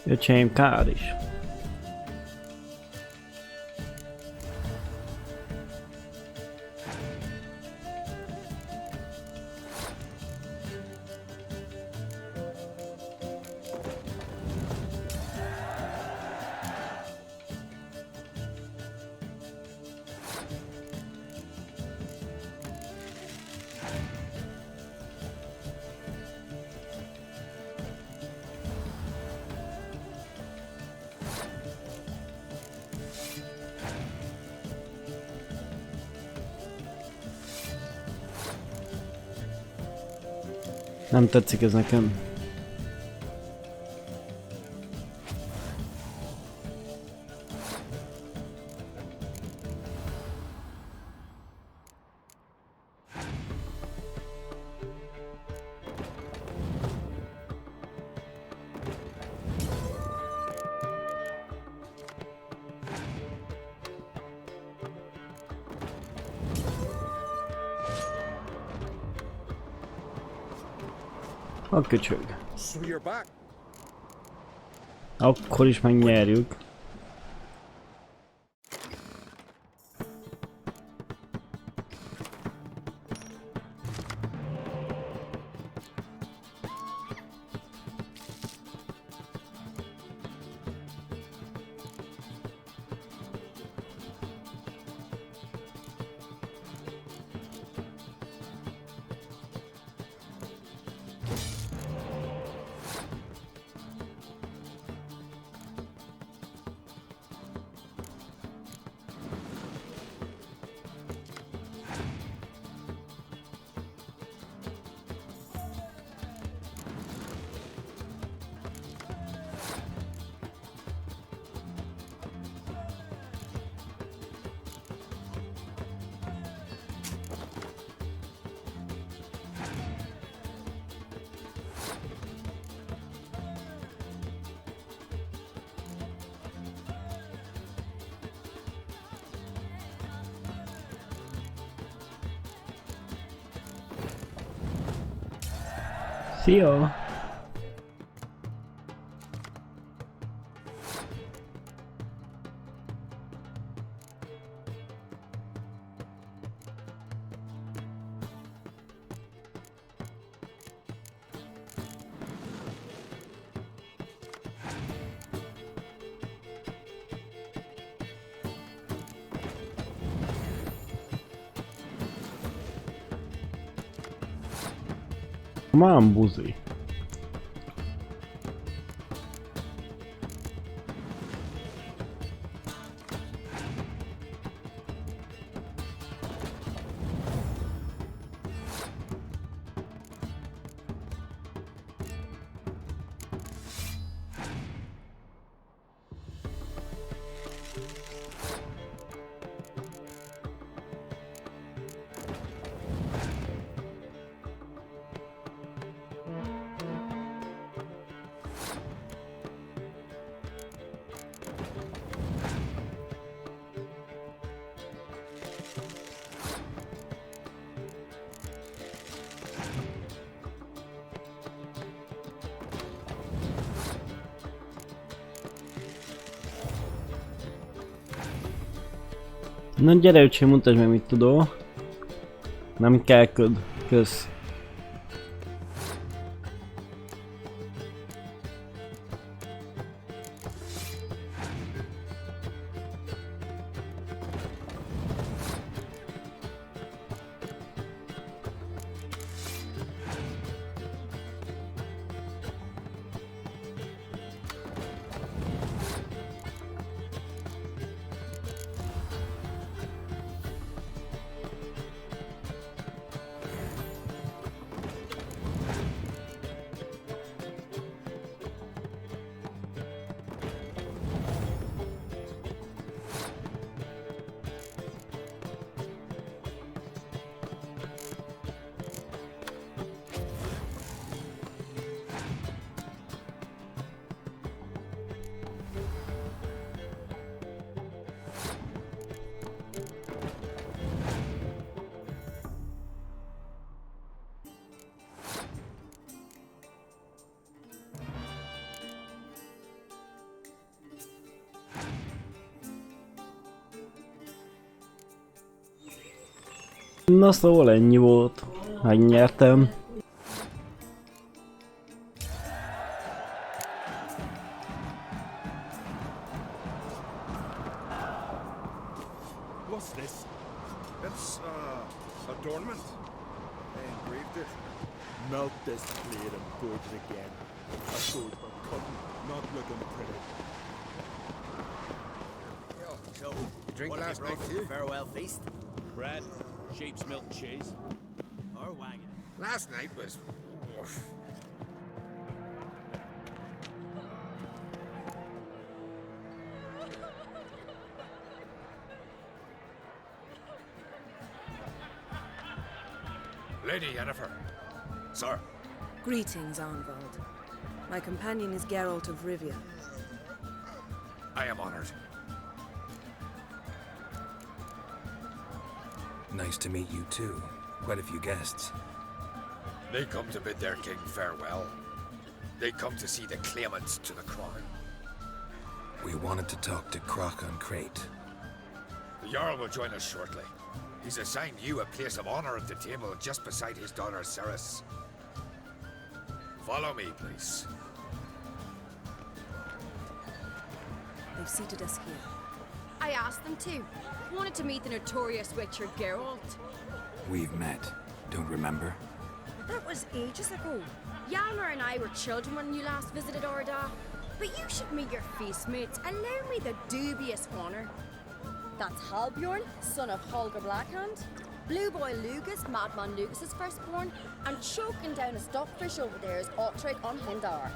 Öcsém, kár is. Nem tetszik ez nekem. A köcsög. So you're back. Akkor is megnyerjük. Szia! Mám buzi. Na gyere öcsém, mutasd meg mit tudó. Nem kell köd. Kösz. Na szóval ennyi volt. Megnyertem. What's this? It's, adornment. They engraved it. Melt this blade and forge it again. A sword for cutting, not looking pretty. So, drink last night for the farewell feast? Bread, sheep's milk and cheese. Or wagon? Last night was... oof. Lady Yennefer. Sir. Greetings, Arnvald. My companion is Geralt of Rivia. I am honored. Nice to meet you too. Quite a few guests. They come to bid their king farewell. They come to see the claimants to the crown. We wanted to talk to Croc on Crate. The Jarl will join us shortly. He's assigned you a place of honor at the table just beside his daughter Ceres. Follow me, please. They've seated us here. I asked them to. Wanted to meet the notorious witcher Geralt. We've met. Don't remember? That was ages ago. Yalmer and I were children when you last visited Orda. But you should meet your feast mates. Allow me the dubious honor. That's Halbjorn, son of Holger Blackhand. Blue Boy Lugas, Madman Lugas's firstborn. And choking down a stockfish over there is Ottrig on Hindar.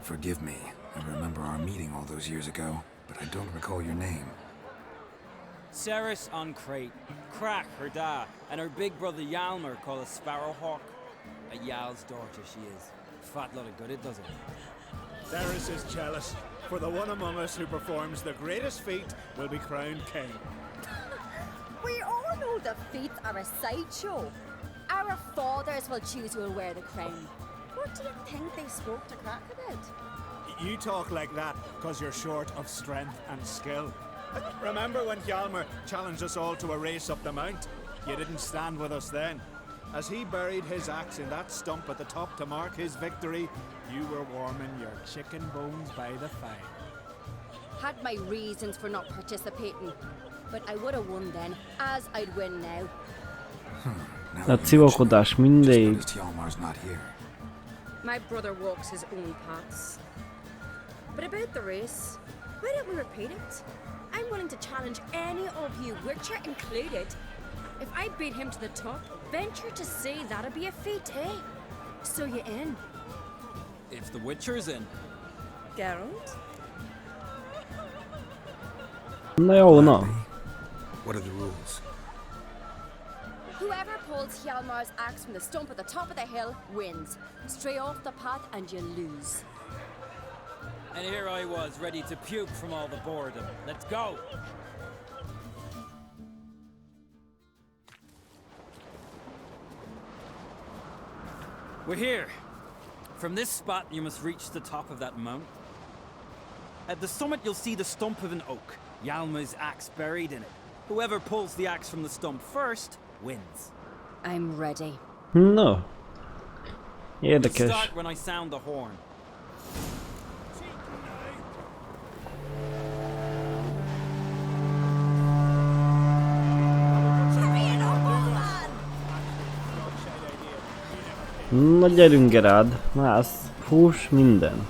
Forgive me. I remember our meeting all those years ago, but I don't recall your name. Ceres on Crate, Crack her da, and her big brother Yalmer called a Sparrowhawk. A Jarl's daughter she is. Fat lot of good it does it. Darius is jealous, for the one among us who performs the greatest feat will be crowned king. We all know the feats are a sideshow. Our fathers will choose who will wear the crown. What do you think they spoke to Crack about? You talk like that because you're short of strength and skill. Remember when Hjalmar challenged us all to a race up the mount? You didn't stand with us then. As he buried his axe in that stump at the top to mark his victory, you were warming your chicken bones by the fire. Had my reasons for not participating, but I would have won then, as I'd win now. A civokodás mindig. Hjalmar's not here. My brother walks his own paths. But about the race, why don't we repeat it? I'm willing to challenge any of you, Witcher included. If I beat him to the top, venture to say that'd be a feat, eh? So you in? If the Witcher's in. Geralt? Na jó, na. What are the rules? Whoever pulls Hjalmar's axe from the stump at the top of the hill wins. Stray off the path and you lose. And here I was, ready to puke from all the boredom. Let's go! We're here. From this spot, you must reach the top of that mount. At the summit, you'll see the stump of an oak. Hjalmar's axe buried in it. Whoever pulls the axe from the stump first wins. I'm ready. No. We'll Érdekes. start when I sound the horn. Na gyerünk Gerád, mász, fuss, minden.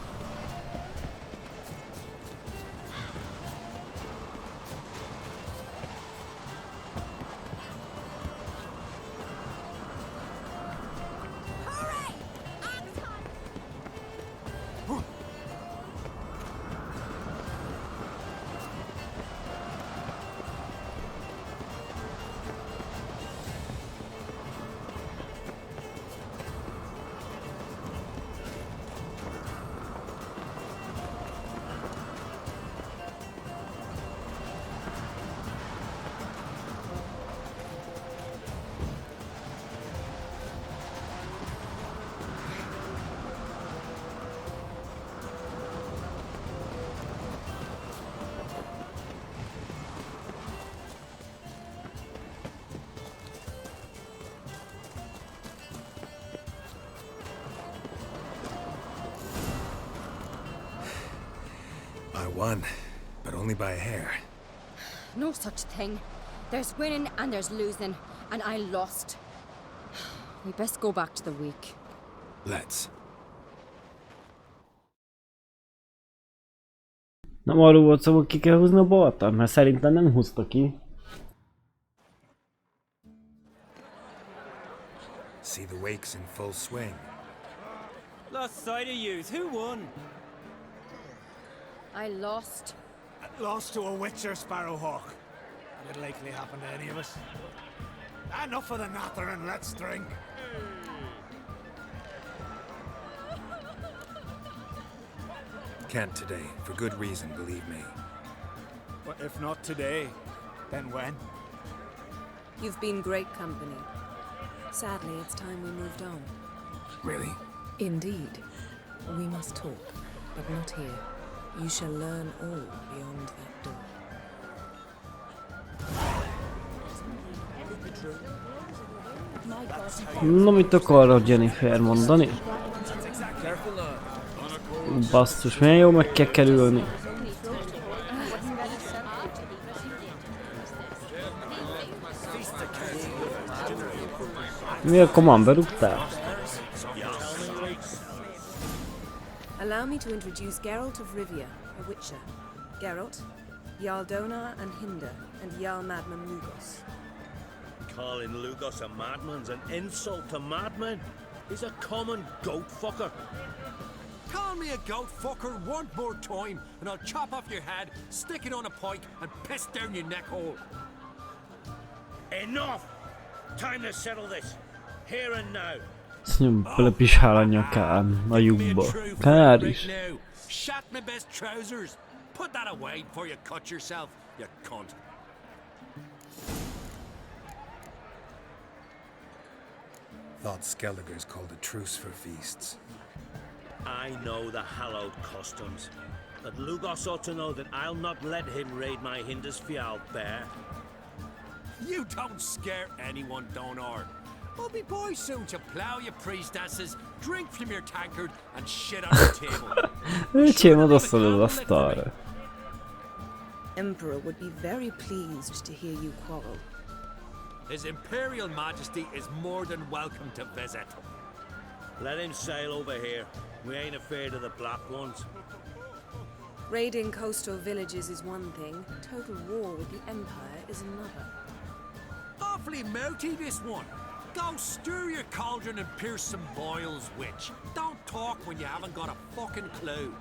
I won, but only by a hair. No such thing. There's winning and there's losing, and I lost. We best go back to the week. Let's. Nem arról volt szó, hogy ki kell húzni a boltot? Mert szerintem nem húzta ki. See the wakes in full swing. Lost sight of yous. Who won? I lost. Lost to a Witcher, Sparrowhawk. It'd likely happen to any of us. Enough of the natter and let's drink. Can't today, for good reason, believe me. But if not today, then when? You've been great company. Sadly, it's time we moved on. Really? Indeed. We must talk, but not here. You shall learn all beyond that door. Na mit akar Jennifer mondani? Basszus, milyen jó meg kell kerülni. Mi a komand berúgtál? Allow me to introduce Geralt of Rivia, a Witcher. Geralt, Jarl Donar and Hinder, and Jarl Madman Lugos. Calling Lugos a madman's an insult to madmen. He's a common goat fucker. Call me a goat fucker one more time, and I'll chop off your head, stick it on a pike, and piss down your neck hole. Enough! Time to settle this. Here and now. Belepisál a nyakán, a lyukba. Kár is. Shat my best trousers. Put that away before you cut yourself, you cunt. Thought Skellige's called a truce for feasts. I know the hallowed customs. But Lugos ought to know that I'll not let him raid my Hindisfial bear. You don't scare anyone, Donor. We'll be boys soon to plough your priestesses, drink from your tankard, and shit on your table. Öcsém odaszól az asztalra. Emperor would be very pleased to hear you quarrel. His Imperial Majesty is more than welcome to visit. Let him sail over here. We ain't afraid of the black ones. Raiding coastal villages is one thing. Total war with the Empire is another. Awfully mouty, this one. Go stir your cauldron and pierce some boils, witch. Don't talk when you haven't got a fucking clue.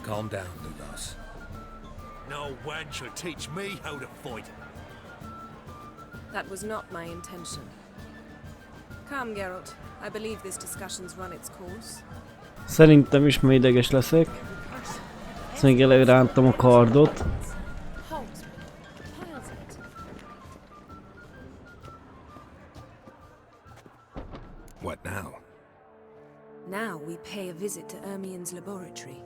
Calm down, Lugos. No wench will teach me how to fight. That was not my intention. Come, Geralt. I believe this discussion's run its course. Szerintem is ma ideges leszek. Ezt még előrántom a kardot. What now? Now we pay a visit to Ermien's laboratory.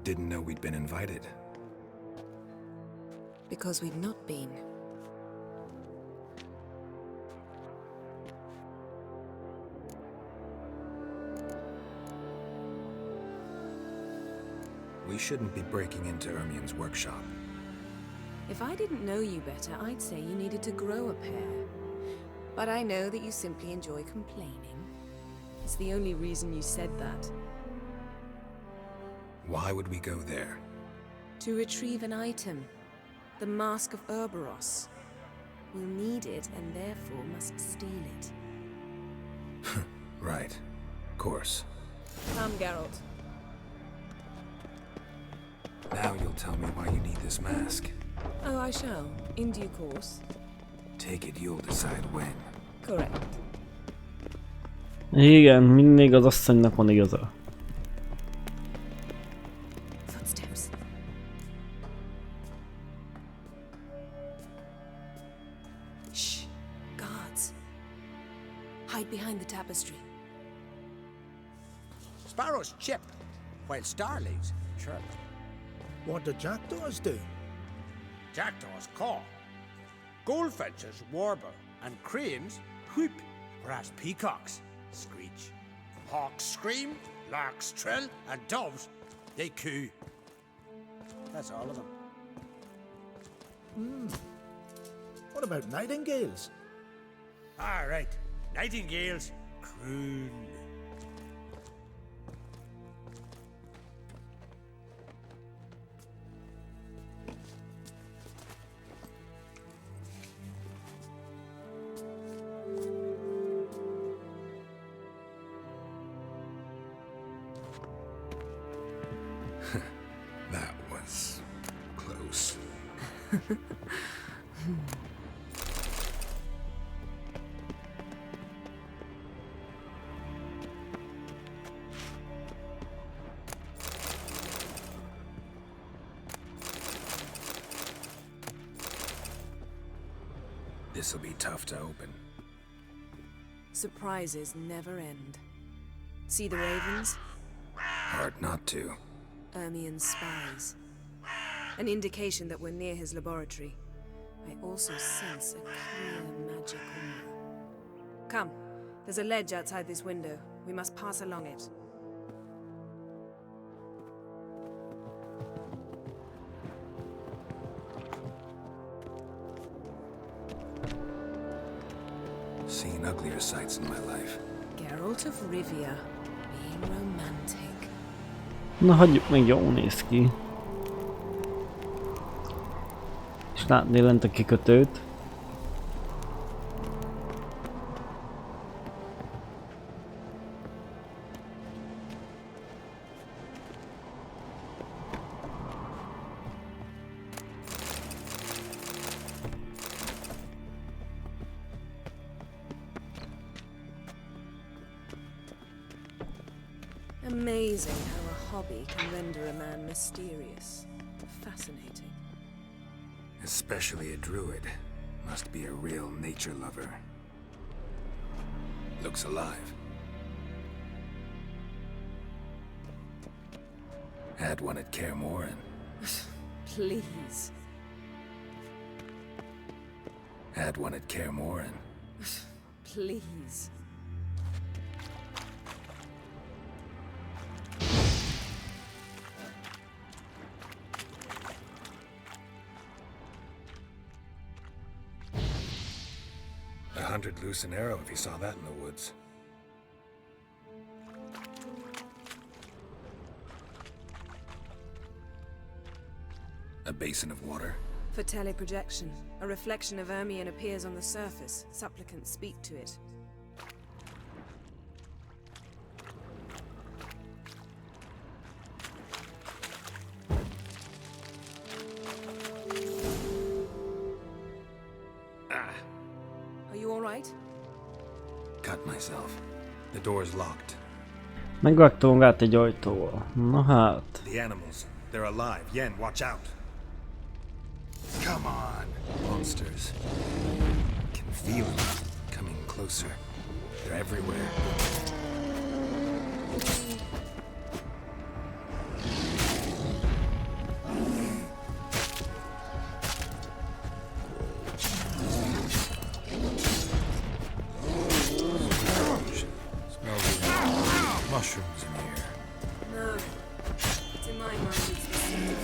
Didn't know we'd been invited. Because we've not been. We shouldn't be breaking into Ermien's workshop. If I didn't know you better, I'd say you needed to grow a pair. But I know that you simply enjoy complaining. It's the only reason you said that. Why would we go there? To retrieve an item. The Mask of Urboros. We'll need it and therefore must steal it. Right. Of course. Come, Geralt. Now you'll tell me why you need this mask. Oh, I shall. In due course. Take it you'll decide when. Correct. Igen, mindig az asszonynak van igaza. Footsteps. Shh. Guards. Hide behind the tapestry. Sparrows chip, while starlings chirp. What do jackdaws do? Jackdaws caw. Goldfinches warble, and cranes whoop, whereas peacocks screech. Hawks scream, larks trill, and doves, they coo. That's all of them. What about nightingales? All right, nightingales croon. That was close. This'll be tough to open. Surprises never end. See the ravens? Hard not to. Ermien's spies. An indication that we're near his laboratory. I also sense a clear magic aura. Come, there's a ledge outside this window. We must pass along it. Seen uglier sights in my life. Geralt of Rivia, being romantic. Na hagyjuk meg, jól néz ki. És látni lent a kikötőt. Amazing how a hobby can render a man mysterious. Fascinating. Especially a druid. Must be a real nature lover. Looks alive. Had one at Kaer Morhen. Please. Had one at Kaer Morhen. Please. $100 loose an arrow if you saw that in the woods. A basin of water. For teleprojection, a reflection of Ermion appears on the surface. Supplicants speak to it. Are you all right? Cut myself. The door's locked. Megvágtunk át egy ajtóval. Na hát. The animals. They're alive. Yen, watch out. Come on, monsters. Can feel them coming closer. They're everywhere. Mushrooms in here. No. To my mind, it's the scent of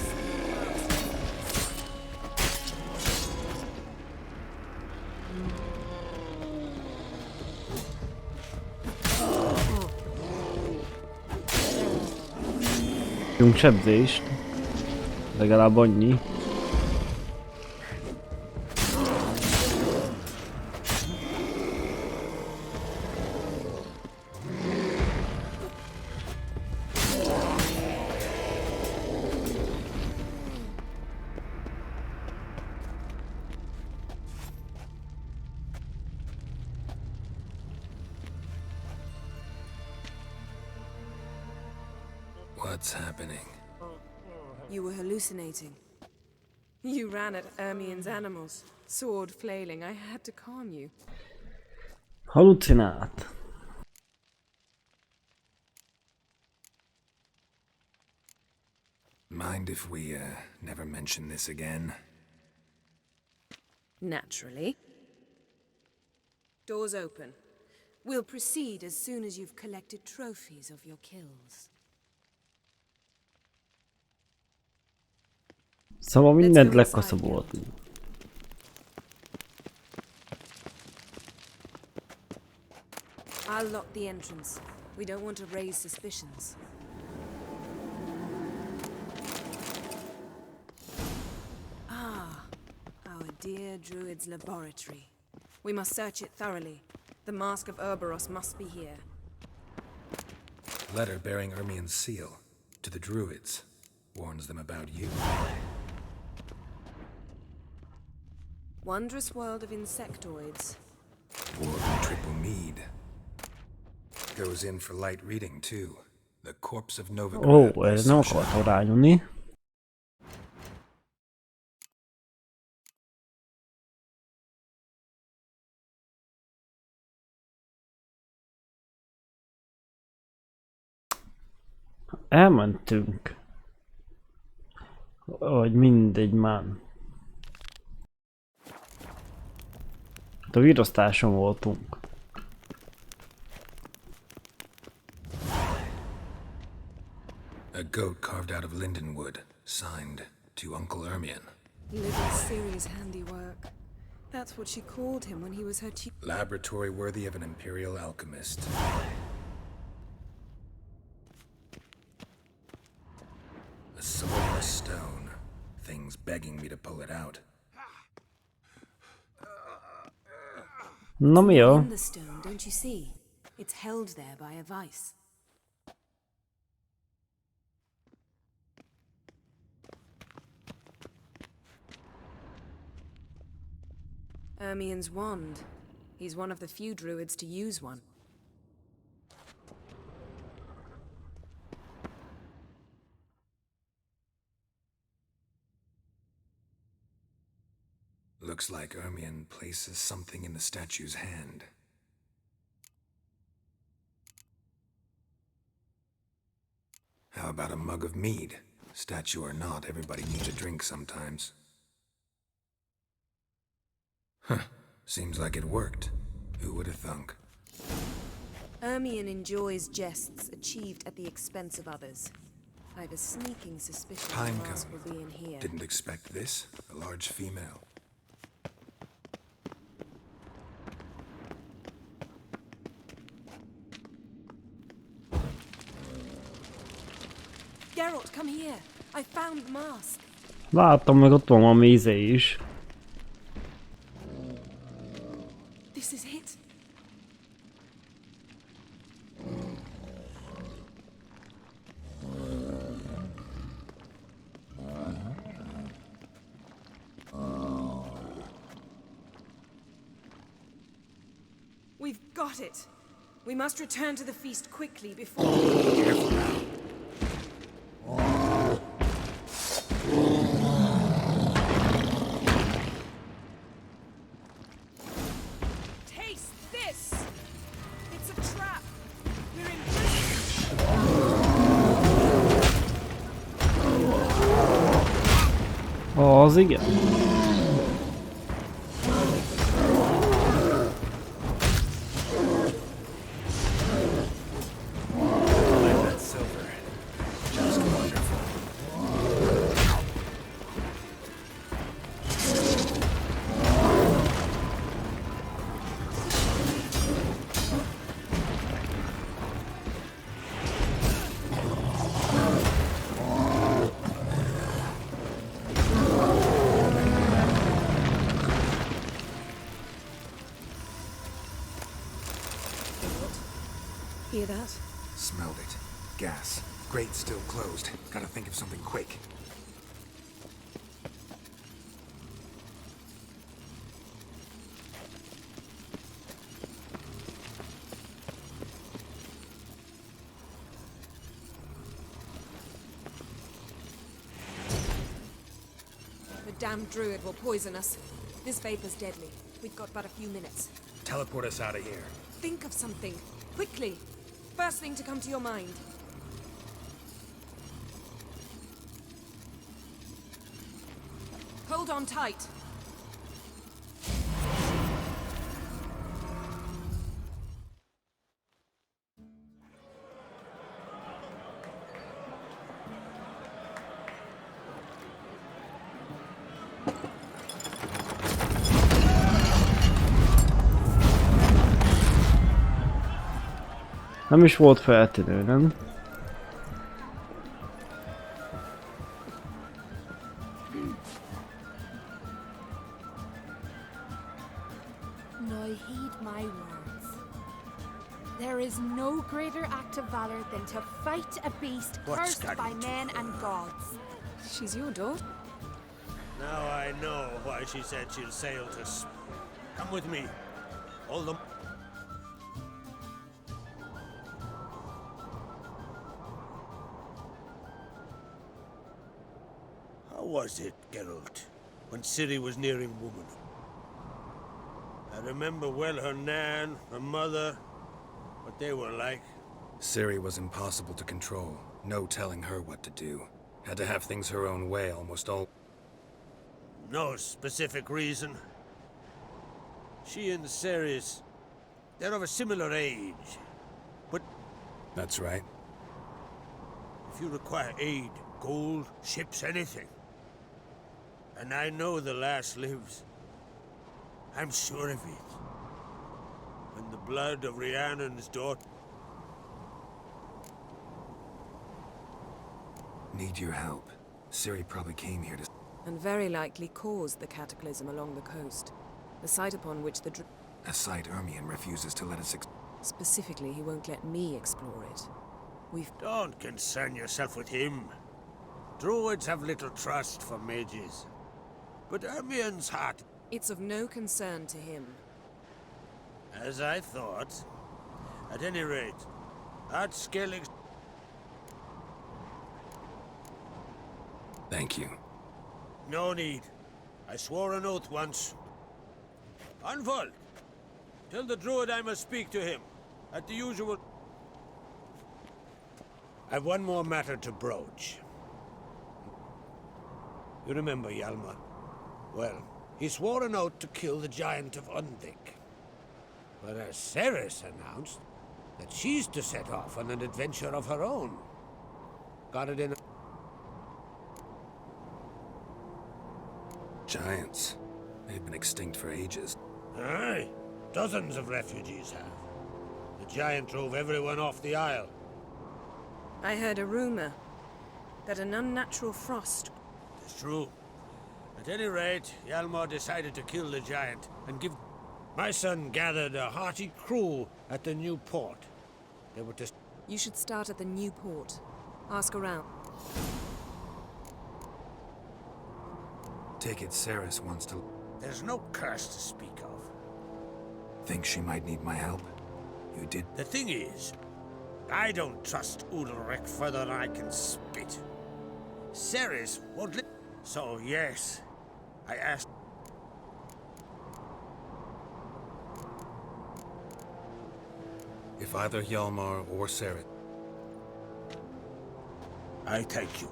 Kapjunk sebzést. Legalább annyi. What's happening? You were hallucinating. You ran at Ermion's animals, sword flailing. I had to calm you. Halucinált. Mind if we, never mention this again? Naturally. Doors open. We'll proceed as soon as you've collected trophies of your kills. Szóval mindent lekaszaboltunk. I'll lock the entrance. We don't want to raise suspicions. Ah, our dear druid's laboratory. We must search it thoroughly. The mask of Ouroboros must be here. Letter bearing Ermion's seal to the druids. Warns them about you. Wondrous world of insectoids. Warden Triple Mead. Goes in for light reading too. The corpse of Novigrad. Ó, ez nem akartam rányomni. Elmentünk. Vagy mindegy már. A virasztáson voltunk. A goat carved out of lindenwood, signed to Uncle Ermion. Little serious handiwork. That's what she called him when he was her chief. Laboratory worthy of an imperial alchemist. A sword and a stone. Things begging me to pull it out. Na mi jó? In the stone, don't you see? It's held there by a vice. Ermion's wand. He's one of the few druids to use one. Looks like Ermion places something in the statue's hand. How about a mug of mead? Statue or not, everybody needs a drink sometimes. Huh. Seems like it worked. Who would have thunk? Ermion enjoys jests achieved at the expense of others. I've a sneaking suspicion Time the mask coming. will be in here. Didn't expect this. A large female. Geralt, come here. I found the mask. Láttam, meg ott van valami izé is. This is it. We've got it. We must return to the feast quickly before... Careful now. Taste this! It's a trap. We're in Az igen. That silver. Just wonderful. Hear that? Smelled it. Gas. Grate still closed. Gotta think of something quick. The damned druid will poison us. This vapor's deadly. We've got but a few minutes. Teleport us out of here. Think of something. Quickly. First thing to come to your mind. Hold on tight. Nem is volt feltűnő, nem? Now heed my words. There is no greater act of valor than to fight a beast What's cursed by men and gods. She's your daughter? Now I know why she said she'll sail to Come with me. All the... How was it, Geralt, when Ciri was nearing womanhood? I remember well her nan, her mother, what they were like. Ciri was impossible to control. No telling her what to do. Had to have things her own way almost all... No specific reason. She and Ceres, they're of a similar age. But That's right. if you require aid, gold, ships, anything, and I know the lass lives, I'm sure of it. When the blood of Rhiannon's daughter... Need your help. Ciri probably came here to... And very likely caused the cataclysm along the coast. The site upon which the A site Ermion refuses to let us Specifically, he won't let me explore it. Don't concern yourself with him. Druids have little trust for mages. But Ermion's heart... It's of no concern to him. As I thought. At any rate, at Skellige... Thank you. No need. I swore an oath once Unfold! Tell the druid I must speak to him. At the usual... I've one more matter to broach. You remember Hjalmar? Well, he swore an oath to kill the giant of Undvik. But as Ceres announced that she's to set off on an adventure of her own. Got it in... Giants. They've been extinct for ages. Aye. Dozens of refugees have. The giant drove everyone off the isle. I heard a rumor that an unnatural frost... It's true. At any rate, Hjalmar decided to kill the giant and give... My son gathered a hearty crew at the new port. They were to... You should start at the new port. Ask around. Take it Ceres wants to... There's no curse to speak of. Think she might need my help? You did... The thing is, I don't trust Udalric further than I can spit. Ceres won't let... So yes, I asked... If either Hjalmar or Ceres... I thank you.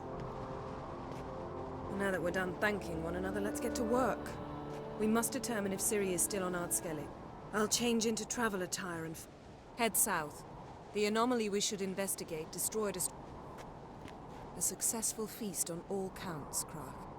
Now that we're done thanking one another, let's get to work. We must determine if Ciri is still on Skellige. I'll change into travel attire and head south. The anomaly we should investigate destroyed a successful feast on all counts, Krach.